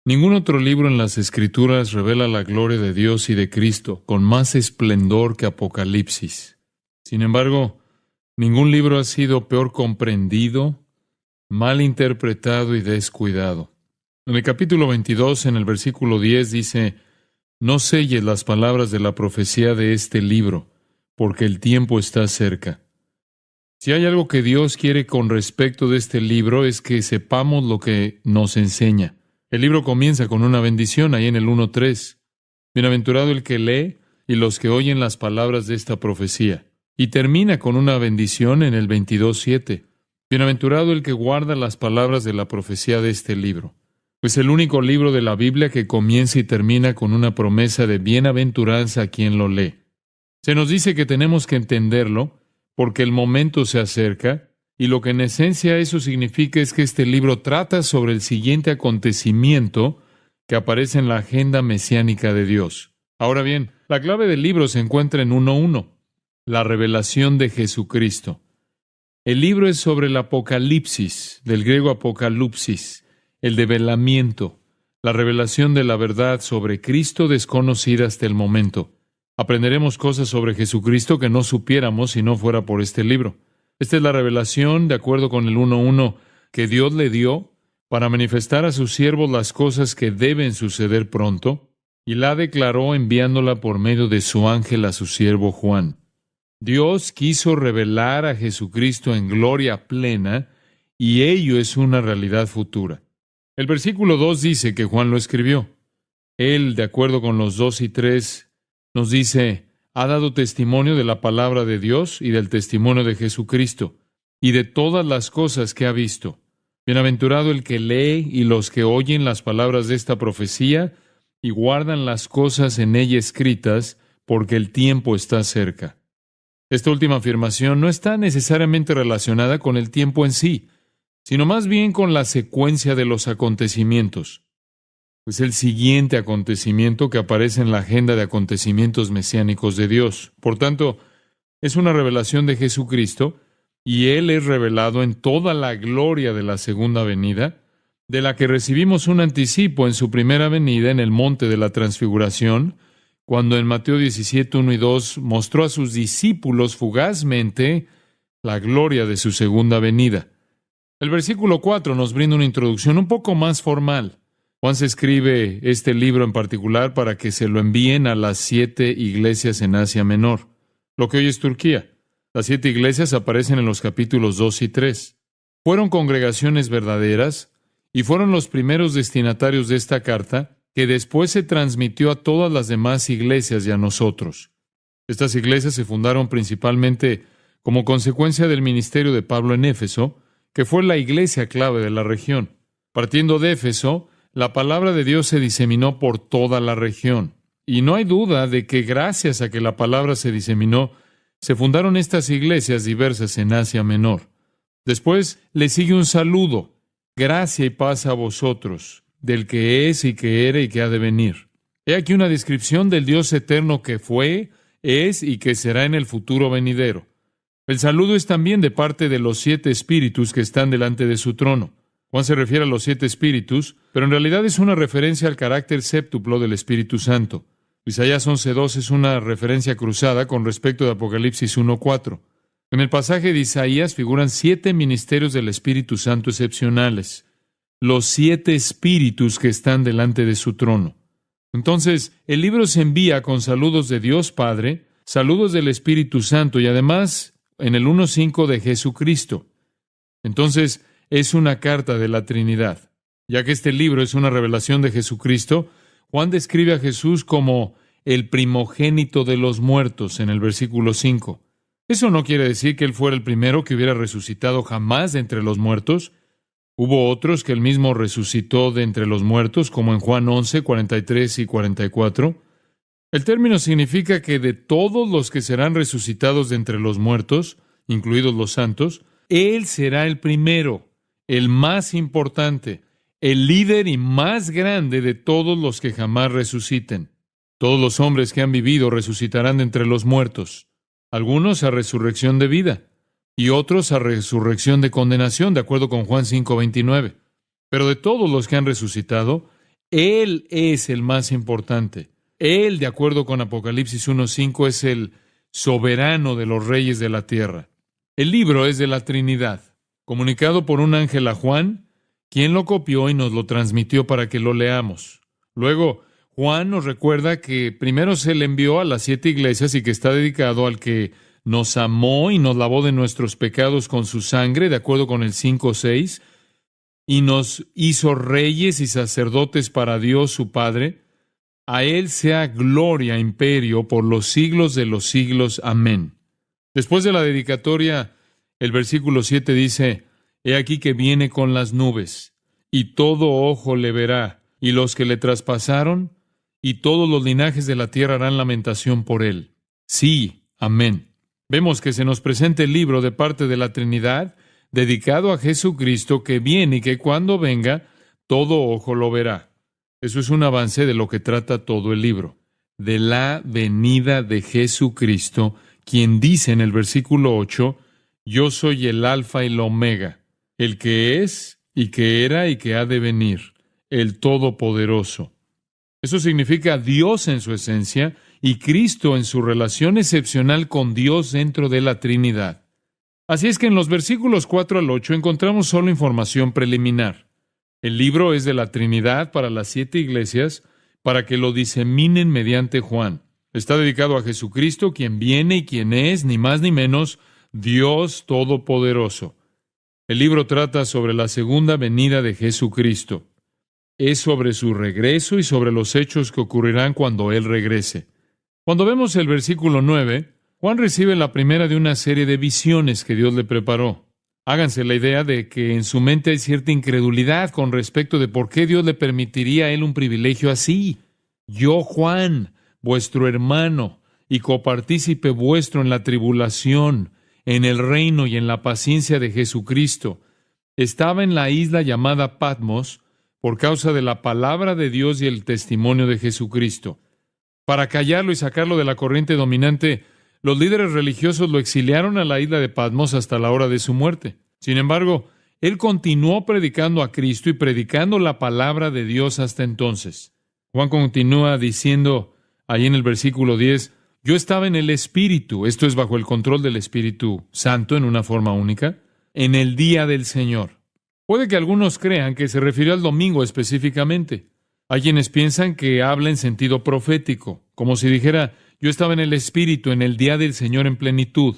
Ningún otro libro en las Escrituras revela la gloria de Dios y de Cristo con más esplendor que Apocalipsis. Sin embargo, ningún libro ha sido peor comprendido, mal interpretado y descuidado. En el capítulo 22, en el versículo 10, dice: «No selles las palabras de la profecía de este libro, porque el tiempo está cerca». Si hay algo que Dios quiere con respecto de este libro, es que sepamos lo que nos enseña. El libro comienza con una bendición, ahí en el 1:3. «Bienaventurado el que lee y los que oyen las palabras de esta profecía». Y termina con una bendición en el 22:7. «Bienaventurado el que guarda las palabras de la profecía de este libro». Es el único libro de la Biblia que comienza y termina con una promesa de bienaventuranza a quien lo lee. Se nos dice que tenemos que entenderlo porque el momento se acerca, y lo que en esencia eso significa es que este libro trata sobre el siguiente acontecimiento que aparece en la agenda mesiánica de Dios. Ahora bien, la clave del libro se encuentra en 1:1, la revelación de Jesucristo. El libro es sobre el Apocalipsis, del griego apocalipsis, el develamiento, la revelación de la verdad sobre Cristo desconocida hasta el momento. Aprenderemos cosas sobre Jesucristo que no supiéramos si no fuera por este libro. Esta es la revelación, de acuerdo con el 1:1, que Dios le dio para manifestar a sus siervos las cosas que deben suceder pronto, y la declaró enviándola por medio de su ángel a su siervo Juan. Dios quiso revelar a Jesucristo en gloria plena, y ello es una realidad futura. El versículo 2 dice que Juan lo escribió. Él, de acuerdo con los 2 y 3, nos dice: ha dado testimonio de la palabra de Dios y del testimonio de Jesucristo, y de todas las cosas que ha visto. Bienaventurado el que lee y los que oyen las palabras de esta profecía y guardan las cosas en ella escritas, porque el tiempo está cerca. Esta última afirmación no está necesariamente relacionada con el tiempo en sí, sino más bien con la secuencia de los acontecimientos. Es el siguiente acontecimiento que aparece en la agenda de acontecimientos mesiánicos de Dios. Por tanto, es una revelación de Jesucristo, y Él es revelado en toda la gloria de la segunda venida, de la que recibimos un anticipo en su primera venida en el monte de la transfiguración, cuando en Mateo 17:1 y 2 mostró a sus discípulos fugazmente la gloria de su segunda venida. El versículo 4 nos brinda una introducción un poco más formal. Juan se escribe este libro en particular para que se lo envíen a las 7 iglesias en Asia Menor, lo que hoy es Turquía. Las 7 iglesias aparecen en los capítulos 2 y 3. Fueron congregaciones verdaderas y fueron los primeros destinatarios de esta carta, que después se transmitió a todas las demás iglesias y a nosotros. Estas iglesias se fundaron principalmente como consecuencia del ministerio de Pablo en Éfeso, que fue la iglesia clave de la región. Partiendo de Éfeso, la palabra de Dios se diseminó por toda la región. Y no hay duda de que gracias a que la palabra se diseminó, se fundaron estas iglesias diversas en Asia Menor. Después le sigue un saludo: gracia y paz a vosotros, del que es y que era y que ha de venir. He aquí una descripción del Dios eterno que fue, es y que será en el futuro venidero. El saludo es también de parte de los 7 espíritus que están delante de su trono. Juan se refiere a los 7 espíritus, pero en realidad es una referencia al carácter séptuplo del Espíritu Santo. Isaías 11:2 es una referencia cruzada con respecto de Apocalipsis 1:4. En el pasaje de Isaías figuran 7 ministerios del Espíritu Santo excepcionales, los 7 espíritus que están delante de su trono. Entonces, el libro se envía con saludos de Dios Padre, saludos del Espíritu Santo y además, en el 1:5, de Jesucristo. Entonces, es una carta de la Trinidad. Ya que este libro es una revelación de Jesucristo, Juan describe a Jesús como el primogénito de los muertos en el versículo 5. Eso no quiere decir que Él fuera el primero que hubiera resucitado jamás de entre los muertos. Hubo otros que Él mismo resucitó de entre los muertos, como en Juan 11, 43 y 44. El término significa que de todos los que serán resucitados de entre los muertos, incluidos los santos, Él será el primero, el más importante, el líder y más grande de todos los que jamás resuciten. Todos los hombres que han vivido resucitarán de entre los muertos, algunos a resurrección de vida y otros a resurrección de condenación, de acuerdo con Juan 5:29. Pero de todos los que han resucitado, Él es el más importante. Él, de acuerdo con Apocalipsis 1:5, es el soberano de los reyes de la tierra. El libro es de la Trinidad, comunicado por un ángel a Juan, quien lo copió y nos lo transmitió para que lo leamos. Luego, Juan nos recuerda que primero se le envió a las 7 iglesias y que está dedicado al que nos amó y nos lavó de nuestros pecados con su sangre, de acuerdo con el 5:6, y nos hizo reyes y sacerdotes para Dios su Padre. A Él sea gloria, imperio, por los siglos de los siglos. Amén. Después de la dedicatoria, el versículo 7 dice, He aquí que viene con las nubes, y todo ojo le verá, y los que le traspasaron, y todos los linajes de la tierra harán lamentación por Él. Sí, amén. Vemos que se nos presenta el libro de parte de la Trinidad, dedicado a Jesucristo, que viene y que cuando venga, todo ojo lo verá. Eso es un avance de lo que trata todo el libro, de la venida de Jesucristo, quien dice en el versículo 8, Yo soy el Alfa y el Omega, el que es, y que era, y que ha de venir, el Todopoderoso. Eso significa Dios en su esencia y Cristo en su relación excepcional con Dios dentro de la Trinidad. Así es que en los versículos 4 al 8 encontramos solo información preliminar. El libro es de la Trinidad para las 7 iglesias, para que lo diseminen mediante Juan. Está dedicado a Jesucristo, quien viene y quien es, ni más ni menos, Dios Todopoderoso. El libro trata sobre la segunda venida de Jesucristo. Es sobre su regreso y sobre los hechos que ocurrirán cuando Él regrese. Cuando vemos el versículo 9, Juan recibe la primera de una serie de visiones que Dios le preparó. Háganse la idea de que en su mente hay cierta incredulidad con respecto de por qué Dios le permitiría a él un privilegio así. Yo, Juan, vuestro hermano y copartícipe vuestro en la tribulación, en el reino y en la paciencia de Jesucristo, estaba en la isla llamada Patmos por causa de la palabra de Dios y el testimonio de Jesucristo. Para callarlo y sacarlo de la corriente dominante, los líderes religiosos lo exiliaron a la isla de Patmos hasta la hora de su muerte. Sin embargo, él continuó predicando a Cristo y predicando la palabra de Dios hasta entonces. Juan continúa diciendo ahí en el versículo 10, yo estaba en el Espíritu, esto es bajo el control del Espíritu Santo en una forma única, en el día del Señor. Puede que algunos crean que se refirió al domingo específicamente. Hay quienes piensan que habla en sentido profético, como si dijera, yo estaba en el Espíritu en el día del Señor en plenitud.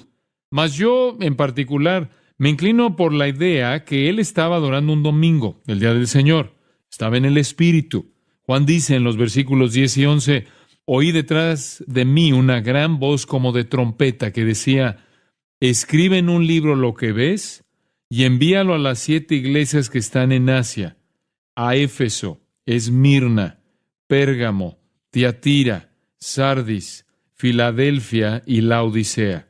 Mas yo, en particular, me inclino por la idea que él estaba adorando un domingo, el día del Señor. Estaba en el Espíritu. Juan dice en los versículos 10 y 11, oí detrás de mí una gran voz como de trompeta que decía, escribe en un libro lo que ves y envíalo a las 7 iglesias que están en Asia, a Éfeso, Esmirna, Pérgamo, Tiatira, Sardis, Filadelfia y Laodicea.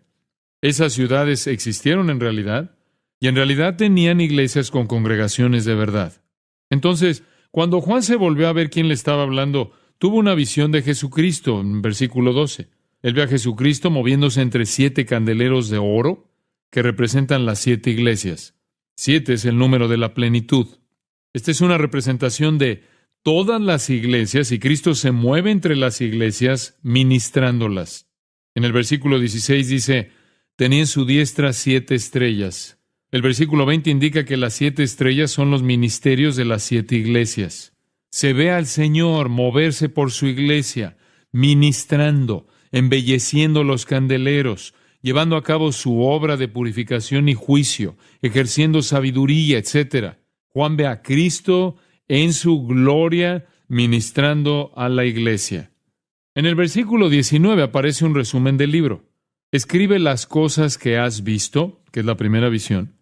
Esas ciudades existieron en realidad, y en realidad tenían iglesias con congregaciones de verdad. Entonces, cuando Juan se volvió a ver quién le estaba hablando, tuvo una visión de Jesucristo, en versículo 12. Él ve a Jesucristo moviéndose entre 7 candeleros de oro, que representan las 7 iglesias. 7 es el número de la plenitud. Esta es una representación de todas las iglesias y Cristo se mueve entre las iglesias ministrándolas. En el versículo 16 dice, tenía en su diestra 7 estrellas. El versículo 20 indica que las 7 estrellas son los ministerios de las 7 iglesias. Se ve al Señor moverse por su iglesia, ministrando, embelleciendo los candeleros, llevando a cabo su obra de purificación y juicio, ejerciendo sabiduría, etc. Juan ve a Cristo en su gloria, ministrando a la iglesia. En el versículo 19 aparece un resumen del libro. Escribe las cosas que has visto, que es la primera visión,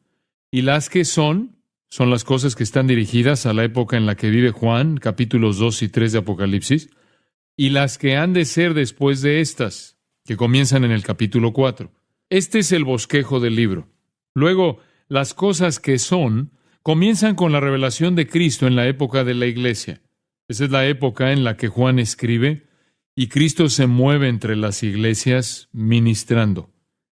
y las que son las cosas que están dirigidas a la época en la que vive Juan, capítulos 2 y 3 de Apocalipsis, y las que han de ser después de estas, que comienzan en el capítulo 4. Este es el bosquejo del libro. Luego, las cosas que son comienzan con la revelación de Cristo en la época de la iglesia. Esa es la época en la que Juan escribe y Cristo se mueve entre las iglesias ministrando.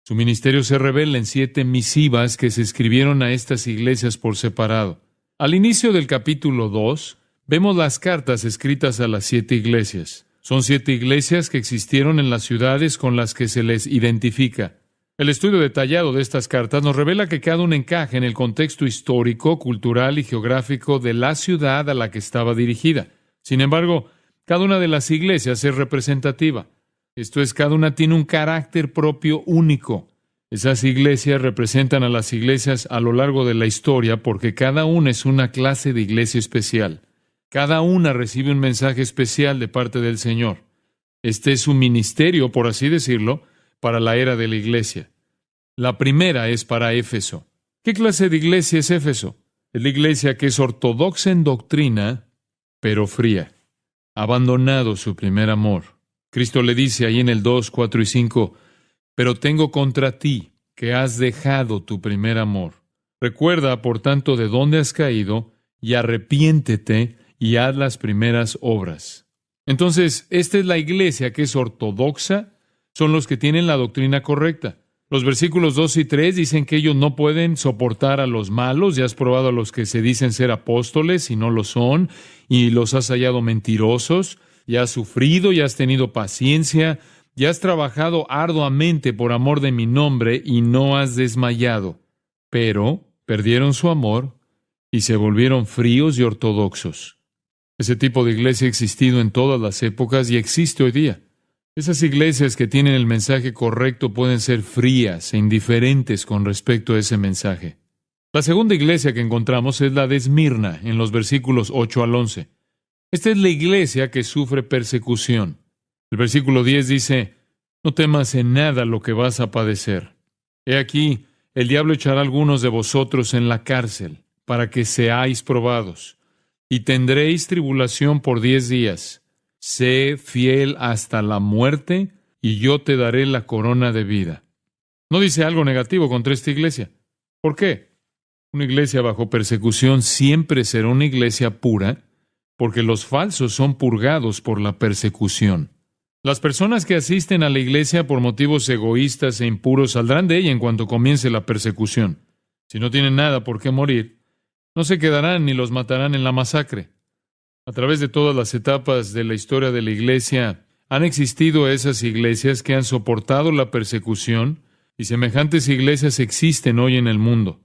Su ministerio se revela en 7 misivas que se escribieron a estas iglesias por separado. Al inicio del capítulo 2, vemos las cartas escritas a las 7 iglesias. Son 7 iglesias que existieron en las ciudades con las que se les identifica. El estudio detallado de estas cartas nos revela que cada una encaja en el contexto histórico, cultural y geográfico de la ciudad a la que estaba dirigida. Sin embargo, cada una de las iglesias es representativa. Esto es, cada una tiene un carácter propio único. Esas iglesias representan a las iglesias a lo largo de la historia porque cada una es una clase de iglesia especial. Cada una recibe un mensaje especial de parte del Señor. Este es su ministerio, por así decirlo, para la era de la iglesia. La primera es para Éfeso. ¿Qué clase de iglesia es Éfeso? Es la iglesia que es ortodoxa en doctrina, pero fría. Ha abandonado su primer amor. Cristo le dice ahí en el 2, 4 y 5, pero tengo contra ti que has dejado tu primer amor. Recuerda, por tanto, de dónde has caído y arrepiéntete y haz las primeras obras. Entonces, esta es la iglesia que es ortodoxa, son los que tienen la doctrina correcta. Los versículos 2 y 3 dicen que ellos no pueden soportar a los malos. Ya has probado a los que se dicen ser apóstoles y no lo son, y los has hallado mentirosos. Ya has sufrido, ya has tenido paciencia, ya has trabajado arduamente por amor de mi nombre y no has desmayado. Pero perdieron su amor y se volvieron fríos y ortodoxos. Ese tipo de iglesia ha existido en todas las épocas y existe hoy día. Esas iglesias que tienen el mensaje correcto pueden ser frías e indiferentes con respecto a ese mensaje. La segunda iglesia que encontramos es la de Esmirna, en los versículos 8 al 11. Esta es la iglesia que sufre persecución. El versículo 10 dice, no temas en nada lo que vas a padecer. He aquí, el diablo echará a algunos de vosotros en la cárcel, para que seáis probados, y tendréis tribulación por 10 días. Sé fiel hasta la muerte, y yo te daré la corona de vida. No dice algo negativo contra esta iglesia. ¿Por qué? Una iglesia bajo persecución siempre será una iglesia pura, porque los falsos son purgados por la persecución. Las personas que asisten a la iglesia por motivos egoístas e impuros saldrán de ella en cuanto comience la persecución. Si no tienen nada por qué morir, no se quedarán ni los matarán en la masacre. A través de todas las etapas de la historia de la iglesia, han existido esas iglesias que han soportado la persecución, y semejantes iglesias existen hoy en el mundo.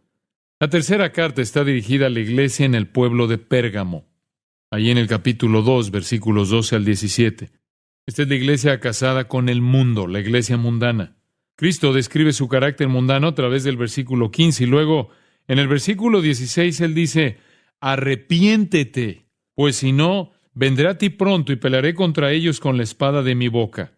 La tercera carta está dirigida a la iglesia en el pueblo de Pérgamo, ahí en el capítulo 2, versículos 12 al 17. Esta es la iglesia casada con el mundo, la iglesia mundana. Cristo describe su carácter mundano a través del versículo 15, y luego, en el versículo 16, Él dice, arrepiéntete, pues si no, vendré a ti pronto y pelearé contra ellos con la espada de mi boca.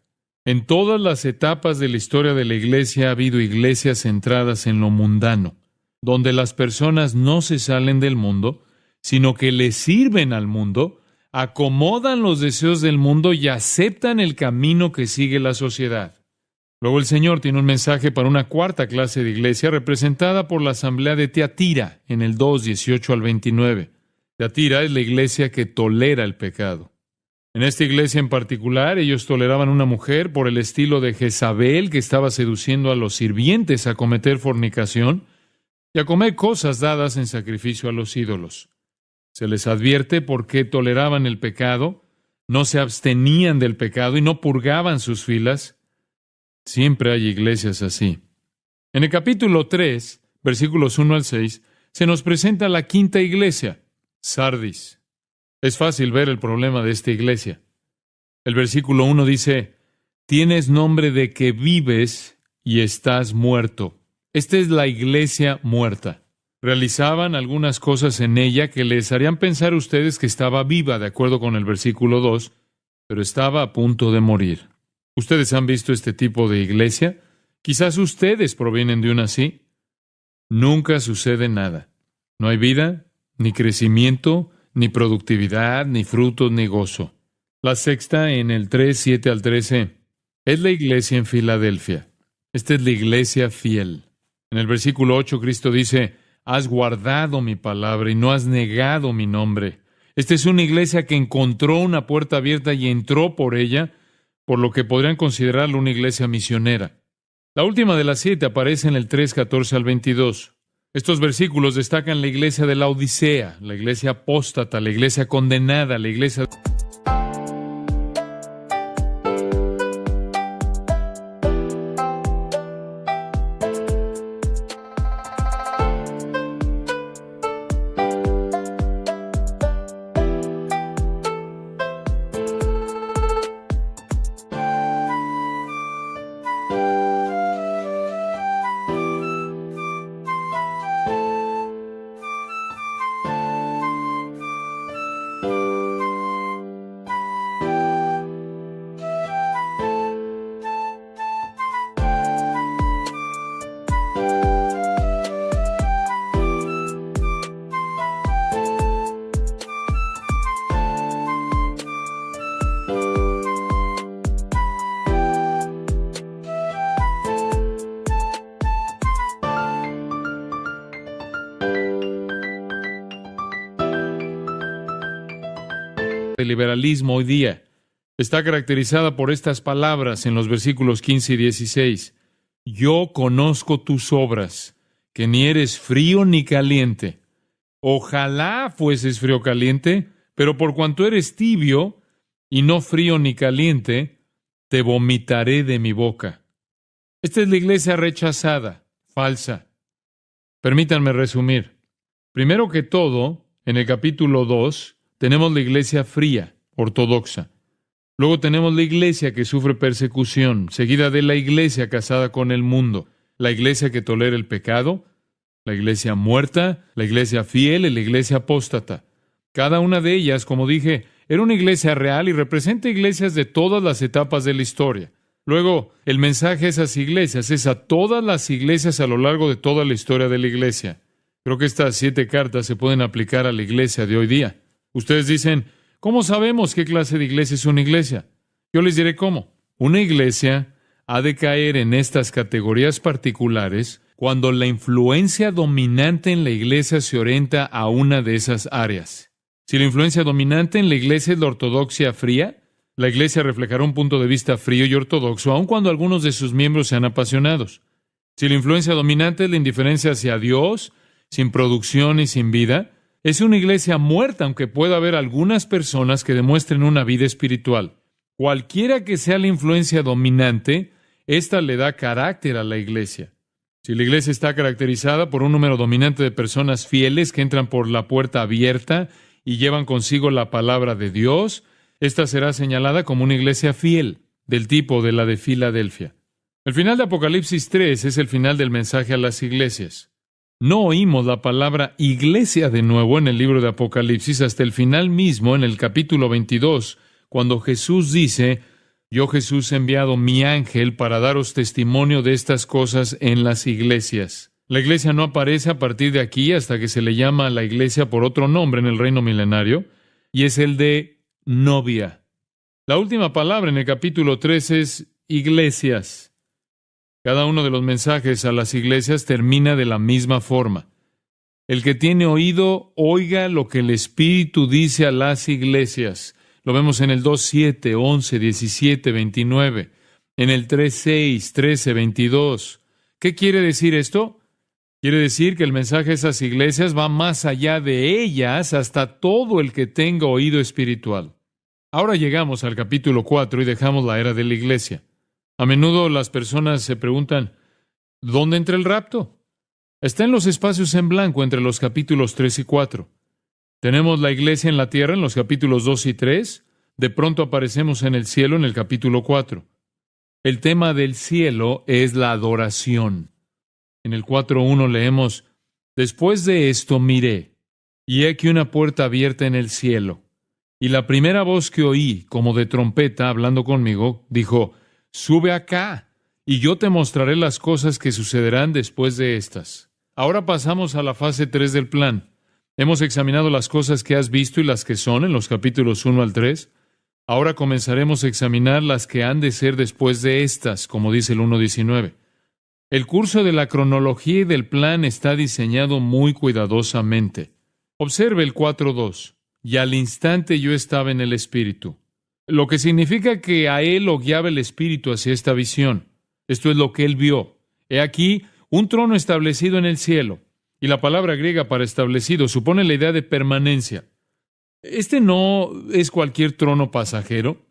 En todas las etapas de la historia de la iglesia ha habido iglesias centradas en lo mundano, donde las personas no se salen del mundo, sino que le sirven al mundo, acomodan los deseos del mundo y aceptan el camino que sigue la sociedad. Luego el Señor tiene un mensaje para una cuarta clase de iglesia representada por la asamblea de Tiatira en el 2, 18 al 29. Tiatira es la iglesia que tolera el pecado. En esta iglesia en particular, ellos toleraban una mujer por el estilo de Jezabel que estaba seduciendo a los sirvientes a cometer fornicación y a comer cosas dadas en sacrificio a los ídolos. Se les advierte por qué toleraban el pecado, no se abstenían del pecado y no purgaban sus filas. Siempre hay iglesias así. En el capítulo 3, versículos 1 al 6, se nos presenta la quinta iglesia, Sardis. Es fácil ver el problema de esta iglesia. El versículo 1 dice, tienes nombre de que vives y estás muerto. Esta es la iglesia muerta. Realizaban algunas cosas en ella que les harían pensar a ustedes que estaba viva, de acuerdo con el versículo 2, pero estaba a punto de morir. ¿Ustedes han visto este tipo de iglesia? Quizás ustedes provienen de una así. Nunca sucede nada. No hay vida, ni crecimiento, ni productividad, ni frutos, ni gozo. La sexta, en el 3, 7 al 13, es la iglesia en Filadelfia. Esta es la iglesia fiel. En el versículo 8, Cristo dice, has guardado mi palabra y no has negado mi nombre. Esta es una iglesia que encontró una puerta abierta y entró por ella, por lo que podrían considerarlo una iglesia misionera. La última de las 7 aparece en el 3, 14 al 22. Estos versículos destacan la iglesia de la Odisea, la iglesia apóstata, la iglesia condenada, la iglesia... El liberalismo hoy día está caracterizada por estas palabras en los versículos 15 y 16. Yo conozco tus obras, que ni eres frío ni caliente. Ojalá fueses frío o caliente, pero por cuanto eres tibio y no frío ni caliente, te vomitaré de mi boca. Esta es la iglesia rechazada, falsa. Permítanme resumir. Primero que todo, en el capítulo 2, tenemos la iglesia fría, ortodoxa. Luego tenemos la iglesia que sufre persecución, seguida de la iglesia casada con el mundo, la iglesia que tolera el pecado, la iglesia muerta, la iglesia fiel y la iglesia apóstata. Cada una de ellas, como dije, era una iglesia real y representa iglesias de todas las etapas de la historia. Luego, el mensaje a esas iglesias es a todas las iglesias a lo largo de toda la historia de la iglesia. Creo que estas 7 cartas se pueden aplicar a la iglesia de hoy día. Ustedes dicen, ¿cómo sabemos qué clase de iglesia es una iglesia? Yo les diré cómo. Una iglesia ha de caer en estas categorías particulares cuando la influencia dominante en la iglesia se orienta a una de esas áreas. Si la influencia dominante en la iglesia es la ortodoxia fría, la iglesia reflejará un punto de vista frío y ortodoxo, aun cuando algunos de sus miembros sean apasionados. Si la influencia dominante es la indiferencia hacia Dios, sin producción y sin vida, es una iglesia muerta, aunque pueda haber algunas personas que demuestren una vida espiritual. Cualquiera que sea la influencia dominante, esta le da carácter a la iglesia. Si la iglesia está caracterizada por un número dominante de personas fieles que entran por la puerta abierta y llevan consigo la palabra de Dios, esta será señalada como una iglesia fiel, del tipo de la de Filadelfia. El final de Apocalipsis 3 es el final del mensaje a las iglesias. No oímos la palabra iglesia de nuevo en el libro de Apocalipsis hasta el final mismo, en el capítulo 22, cuando Jesús dice, yo Jesús he enviado mi ángel para daros testimonio de estas cosas en las iglesias. La iglesia no aparece a partir de aquí hasta que se le llama a la iglesia por otro nombre en el reino milenario, y es el de novia. La última palabra en el capítulo 3 es iglesias. Cada uno de los mensajes a las iglesias termina de la misma forma. El que tiene oído, oiga lo que el Espíritu dice a las iglesias. Lo vemos en el 2:7, 11, 17, 29, en el 3:6, 13, 22. ¿Qué quiere decir esto? Quiere decir que el mensaje a esas iglesias va más allá de ellas hasta todo el que tenga oído espiritual. Ahora llegamos al capítulo 4 y dejamos la era de la iglesia. A menudo las personas se preguntan, ¿dónde entra el rapto? Está en los espacios en blanco entre los capítulos 3 y 4. Tenemos la iglesia en la tierra en los capítulos 2 y 3. De pronto aparecemos en el cielo en el capítulo 4. El tema del cielo es la adoración. En el 4:1 leemos, después de esto miré, y he aquí una puerta abierta en el cielo. Y la primera voz que oí, como de trompeta, hablando conmigo, dijo, sube acá, y yo te mostraré las cosas que sucederán después de estas. Ahora pasamos a la fase 3 del plan. Hemos examinado las cosas que has visto y las que son en los capítulos 1 al 3. Ahora comenzaremos a examinar las que han de ser después de estas, como dice el 1:19. El curso de la cronología y del plan está diseñado muy cuidadosamente. Observe el 4:2. Y al instante yo estaba en el Espíritu. Lo que significa que a él lo guiaba el Espíritu hacia esta visión. Esto es lo que él vio. He aquí un trono establecido en el cielo, Y la palabra griega para establecido supone la idea de permanencia. Este no es cualquier trono pasajero,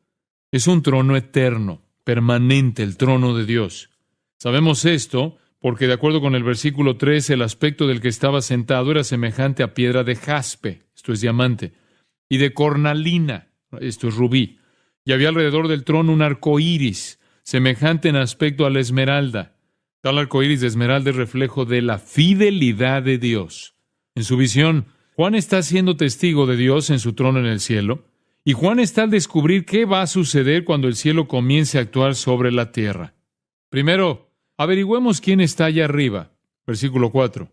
es un trono eterno, permanente, el trono de Dios. Sabemos esto porque de acuerdo con el versículo 3, el aspecto del que estaba sentado era semejante a piedra de jaspe, esto es diamante, y de cornalina, esto es rubí. Y había alrededor del trono un arco iris, semejante en aspecto a la esmeralda. Tal arco iris de esmeralda es reflejo de la fidelidad de Dios. En su visión, Juan está siendo testigo de Dios en su trono en el cielo, y Juan está al descubrir qué va a suceder cuando el cielo comience a actuar sobre la tierra. Primero, averigüemos quién está allá arriba. Versículo 4.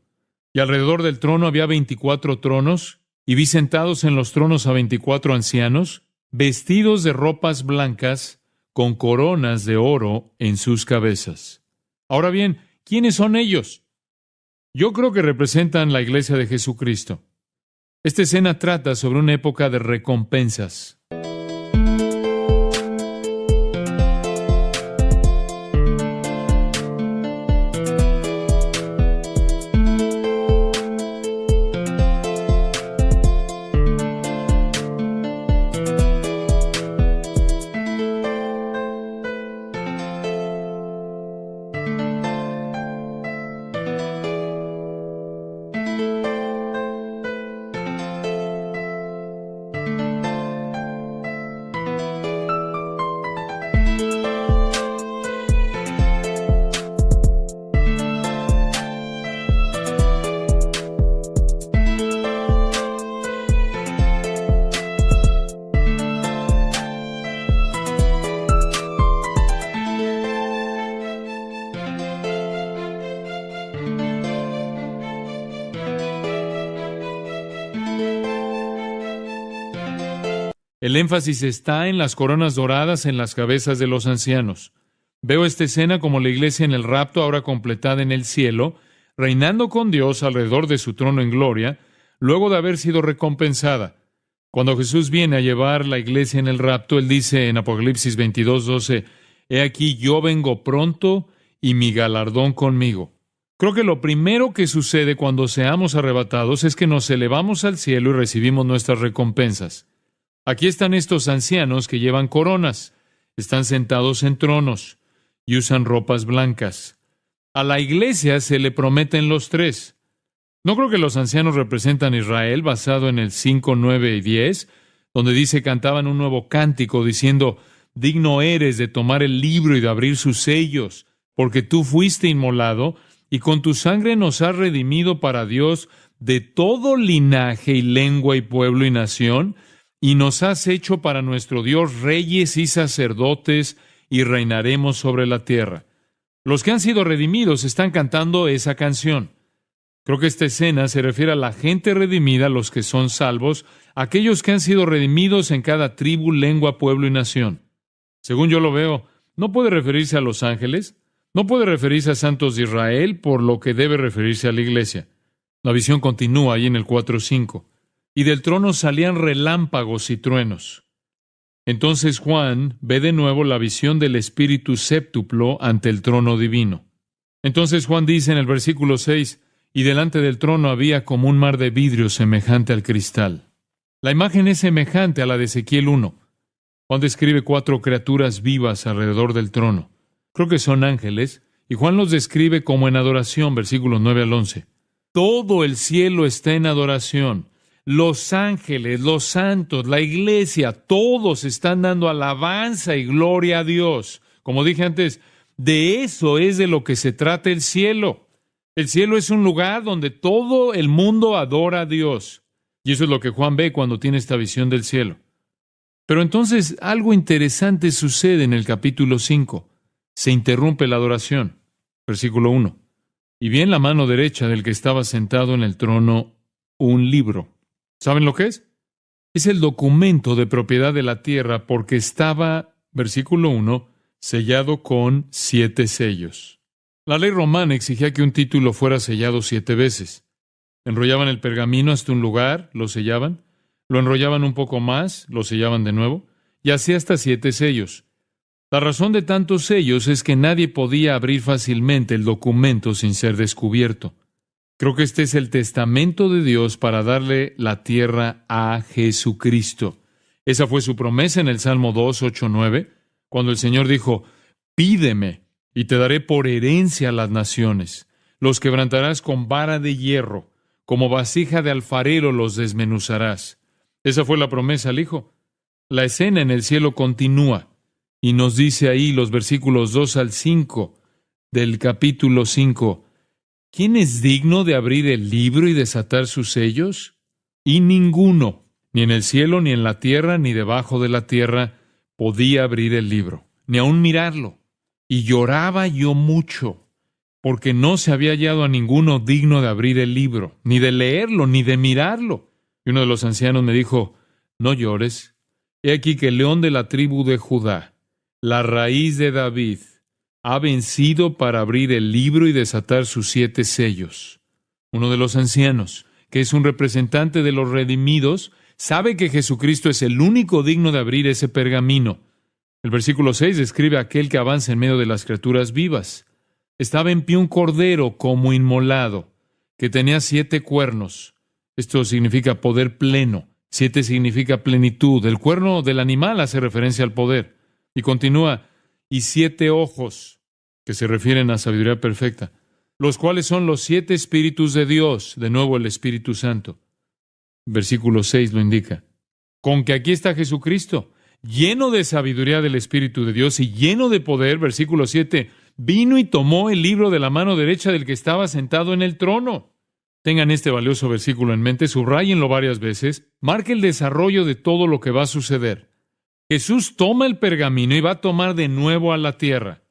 Y alrededor del trono había 24 tronos, y vi sentados en los tronos a 24 ancianos, vestidos de ropas blancas, con coronas de oro en sus cabezas. Ahora bien, ¿quiénes son ellos? Yo creo que representan la iglesia de Jesucristo. Esta escena trata sobre una época de recompensas. El énfasis está en las coronas doradas en las cabezas de los ancianos. Veo esta escena como la iglesia en el rapto, ahora completada en el cielo, reinando con Dios alrededor de su trono en gloria, luego de haber sido recompensada. Cuando Jesús viene a llevar la iglesia en el rapto, Él dice en Apocalipsis 22:12, «He aquí yo vengo pronto y mi galardón conmigo». Creo que lo primero que sucede cuando seamos arrebatados es que nos elevamos al cielo y recibimos nuestras recompensas. Aquí están estos ancianos que llevan coronas, están sentados en tronos y usan ropas blancas. A la iglesia se le prometen los tres. No creo que los ancianos representan a Israel basado en el 5, 9 y 10, donde dice cantaban un nuevo cántico diciendo, digno eres de tomar el libro y de abrir sus sellos, porque tú fuiste inmolado y con tu sangre nos has redimido para Dios de todo linaje y lengua y pueblo y nación, y nos has hecho para nuestro Dios reyes y sacerdotes, y reinaremos sobre la tierra. Los que han sido redimidos están cantando esa canción. Creo que esta escena se refiere a la gente redimida, los que son salvos, aquellos que han sido redimidos en cada tribu, lengua, pueblo y nación. Según yo lo veo, no puede referirse a los ángeles, no puede referirse a santos de Israel, por lo que debe referirse a la iglesia. La visión continúa ahí en el 4:5. Y del trono salían relámpagos y truenos. Entonces Juan ve de nuevo la visión del Espíritu séptuplo ante el trono divino. Entonces Juan dice en el versículo 6, y delante del trono había como un mar de vidrio semejante al cristal. La imagen es semejante a la de Ezequiel 1. Juan describe 4 criaturas vivas alrededor del trono. Creo que son ángeles, y Juan los describe como en adoración, versículos 9 al 11. Todo el cielo está en adoración. Los ángeles, los santos, la iglesia, todos están dando alabanza y gloria a Dios. Como dije antes, de eso es de lo que se trata el cielo. El cielo es un lugar donde todo el mundo adora a Dios. Y eso es lo que Juan ve cuando tiene esta visión del cielo. Pero entonces algo interesante sucede en el capítulo 5. Se interrumpe la adoración. Versículo 1. Y vi en la mano derecha del que estaba sentado en el trono un libro. ¿Saben lo que es? Es el documento de propiedad de la tierra porque estaba, versículo 1, sellado con 7 sellos. La ley romana exigía que un título fuera sellado 7 veces. Enrollaban el pergamino hasta un lugar, lo sellaban, lo enrollaban un poco más, lo sellaban de nuevo, y así hasta 7 sellos. La razón de tantos sellos es que nadie podía abrir fácilmente el documento sin ser descubierto. Creo que este es el testamento de Dios para darle la tierra a Jesucristo. Esa fue su promesa en el Salmo 2, 8, 9, cuando el Señor dijo, pídeme y te daré por herencia a las naciones. Los quebrantarás con vara de hierro, como vasija de alfarero los desmenuzarás. Esa fue la promesa al Hijo. La escena en el cielo continúa y nos dice ahí los versículos 2 al 5 del capítulo 5, ¿quién es digno de abrir el libro y desatar sus sellos? Y ninguno, ni en el cielo, ni en la tierra, ni debajo de la tierra, podía abrir el libro, ni aun mirarlo. Y lloraba yo mucho, porque no se había hallado a ninguno digno de abrir el libro, ni de leerlo, ni de mirarlo. Y uno de los ancianos me dijo, no llores. He aquí que el león de la tribu de Judá, la raíz de David, ha vencido para abrir el libro y desatar sus 7 sellos. Uno de los ancianos, que es un representante de los redimidos, sabe que Jesucristo es el único digno de abrir ese pergamino. El versículo 6 describe a aquel que avanza en medio de las criaturas vivas. Estaba en pie un cordero como inmolado, que tenía 7 cuernos. Esto significa poder pleno. 7 significa plenitud. El cuerno del animal hace referencia al poder. Y continúa, y 7 ojos, que se refieren a sabiduría perfecta, los cuales son los 7 espíritus de Dios, de nuevo el Espíritu Santo. Versículo 6 lo indica. Con que aquí está Jesucristo, lleno de sabiduría del Espíritu de Dios y lleno de poder. Versículo 7, vino y tomó el libro de la mano derecha del que estaba sentado en el trono. Tengan este valioso versículo en mente, subráyenlo varias veces, marque el desarrollo de todo lo que va a suceder. Jesús toma el pergamino y va a tomar de nuevo a la tierra.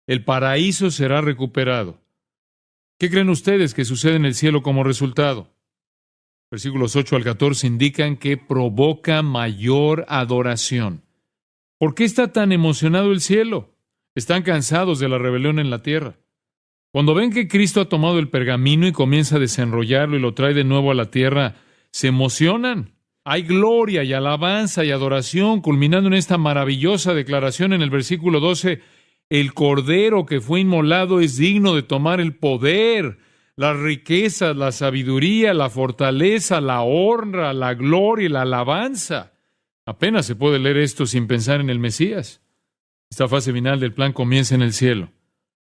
El paraíso será recuperado. ¿Qué creen ustedes que sucede en el cielo como resultado? Versículos 8 al 14 indican que provoca mayor adoración. ¿Por qué está tan emocionado el cielo? Están cansados de la rebelión en la tierra. Cuando ven que Cristo ha tomado el pergamino y comienza a desenrollarlo y lo trae de nuevo a la tierra, se emocionan. Hay gloria y alabanza y adoración, culminando en esta maravillosa declaración en el versículo 12. El Cordero que fue inmolado es digno de tomar el poder, las riquezas, la sabiduría, la fortaleza, la honra, la gloria y la alabanza. Apenas se puede leer esto sin pensar en el Mesías. Esta fase final del plan comienza en el cielo.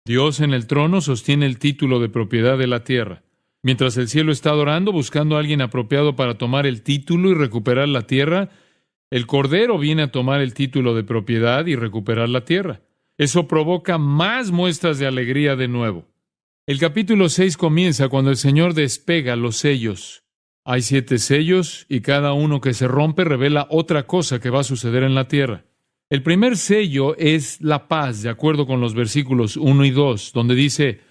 Dios en el trono sostiene el título de propiedad de la tierra. Mientras el cielo está adorando, buscando a alguien apropiado para tomar el título y recuperar la tierra, el Cordero viene a tomar el título de propiedad y recuperar la tierra. Eso provoca más muestras de alegría de nuevo. El capítulo 6 comienza cuando el Señor despega los sellos. Hay 7 sellos y cada uno que se rompe revela otra cosa que va a suceder en la tierra. El primer sello es la paz, de acuerdo con los versículos 1 y 2, donde dice,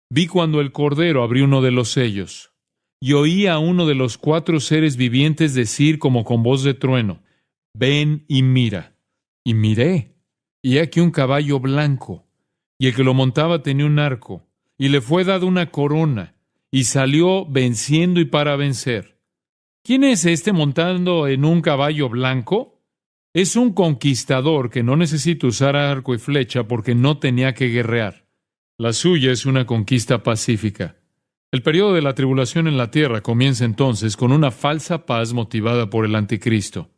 vi cuando el Cordero abrió uno de los sellos, y oí a uno de los 4 seres vivientes decir como con voz de trueno, ven y mira. Y miré, y he aquí un caballo blanco, y el que lo montaba tenía un arco, y le fue dada una corona, y salió venciendo y para vencer. ¿Quién es este montando en un caballo blanco? Es un conquistador que no necesita usar arco y flecha porque no tenía que guerrear. La suya es una conquista pacífica. El periodo de la tribulación en la tierra comienza entonces con una falsa paz motivada por el anticristo.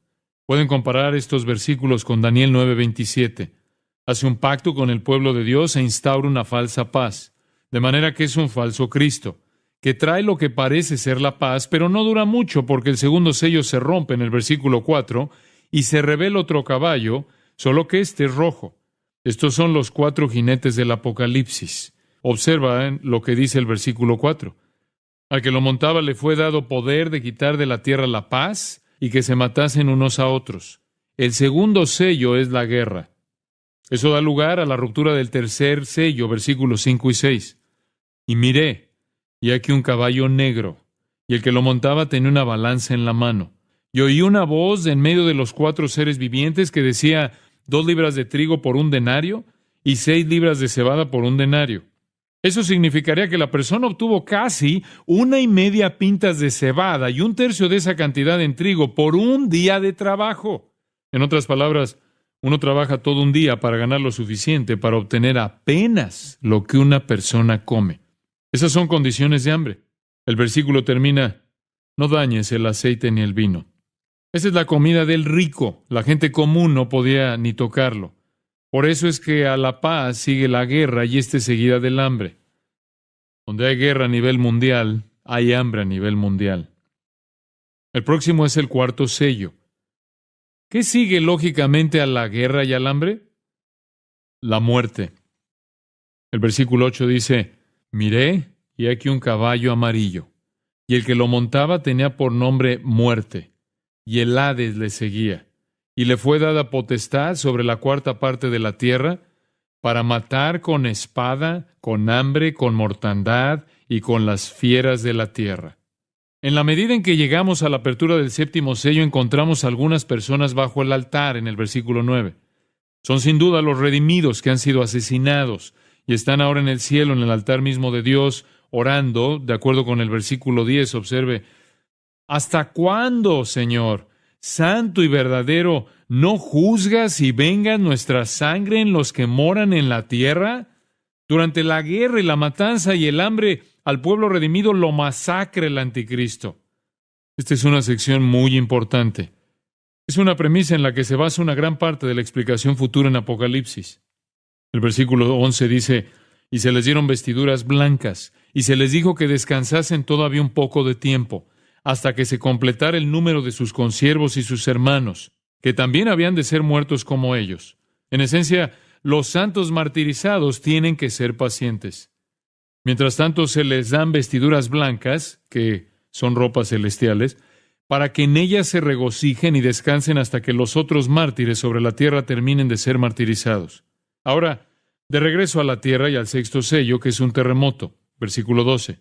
Pueden comparar estos versículos con Daniel 9:27. Hace un pacto con el pueblo de Dios e instaura una falsa paz, de manera que es un falso Cristo, que trae lo que parece ser la paz, pero no dura mucho porque el segundo sello se rompe en el versículo 4 y se revela otro caballo, solo que este es rojo. Estos son los 4 jinetes del Apocalipsis. Observa lo que dice el versículo 4. Al que lo montaba le fue dado poder de quitar de la tierra la paz y que se matasen unos a otros. El segundo sello es la guerra. Eso da lugar a la ruptura del tercer sello, versículos 5 y 6. Y miré, y aquí un caballo negro, y el que lo montaba tenía una balanza en la mano. Y oí una voz de en medio de los 4 seres vivientes que decía, 2 libras de trigo por un denario, y 6 libras de cebada por un denario. Eso significaría que la persona obtuvo casi 1,5 pintas de cebada y 1/3 de esa cantidad en trigo por un día de trabajo. En otras palabras, uno trabaja todo un día para ganar lo suficiente para obtener apenas lo que una persona come. Esas son condiciones de hambre. El versículo termina: no dañes el aceite ni el vino. Esa es la comida del rico. La gente común no podía ni tocarlo. Por eso es que a la paz sigue la guerra y esta es seguida del hambre. Donde hay guerra a nivel mundial, hay hambre a nivel mundial. El próximo es el cuarto sello. ¿Qué sigue lógicamente a la guerra y al hambre? La muerte. El versículo 8 dice: miré, y aquí un caballo amarillo, y el que lo montaba tenía por nombre Muerte, y el Hades le seguía, y le fue dada potestad sobre la cuarta parte de la tierra, para matar con espada, con hambre, con mortandad, y con las fieras de la tierra. En la medida en que llegamos a la apertura del séptimo sello, encontramos algunas personas bajo el altar en el versículo 9. Son sin duda los redimidos que han sido asesinados y están ahora en el cielo, en el altar mismo de Dios, orando, de acuerdo con el versículo 10. Observe: ¿hasta cuándo, Señor, santo y verdadero, no juzgas y vengas nuestra sangre en los que moran en la tierra? Durante la guerra y la matanza y el hambre, al pueblo redimido lo masacra el anticristo. Esta es una sección muy importante. Es una premisa en la que se basa una gran parte de la explicación futura en Apocalipsis. El versículo 11 dice: y se les dieron vestiduras blancas, y se les dijo que descansasen todavía un poco de tiempo, hasta que se completara el número de sus consiervos y sus hermanos, que también habían de ser muertos como ellos. En esencia, los santos martirizados tienen que ser pacientes. Mientras tanto, se les dan vestiduras blancas, que son ropas celestiales, para que en ellas se regocijen y descansen hasta que los otros mártires sobre la tierra terminen de ser martirizados. Ahora, de regreso a la tierra y al sexto sello, que es un terremoto. Versículo 12.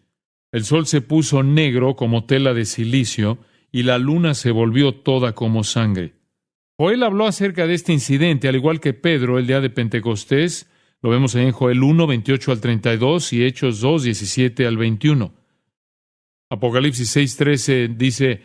El sol se puso negro como tela de silicio, y la luna se volvió toda como sangre. Joel habló acerca de este incidente, al igual que Pedro, el día de Pentecostés. Lo vemos ahí en Joel 1, 28 al 32 y Hechos 2, 17 al 21. Apocalipsis 6, 13 dice: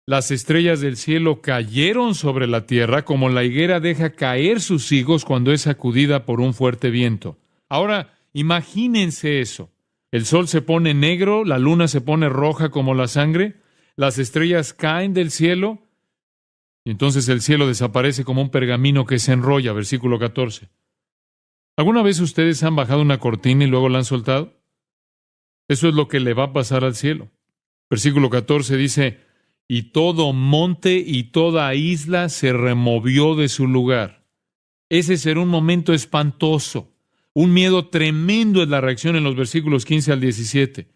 las estrellas del cielo cayeron sobre la tierra como la higuera deja caer sus higos cuando es sacudida por un fuerte viento. Ahora, imagínense eso. El sol se pone negro, la luna se pone roja como la sangre, las estrellas caen del cielo, y entonces el cielo desaparece como un pergamino que se enrolla. Versículo 14. ¿Alguna vez ustedes han bajado una cortina y luego la han soltado? Eso es lo que le va a pasar al cielo. Versículo 14 dice: y todo monte y toda isla se removió de su lugar. Ese será un momento espantoso. Un miedo tremendo es la reacción en los versículos 15 al 17.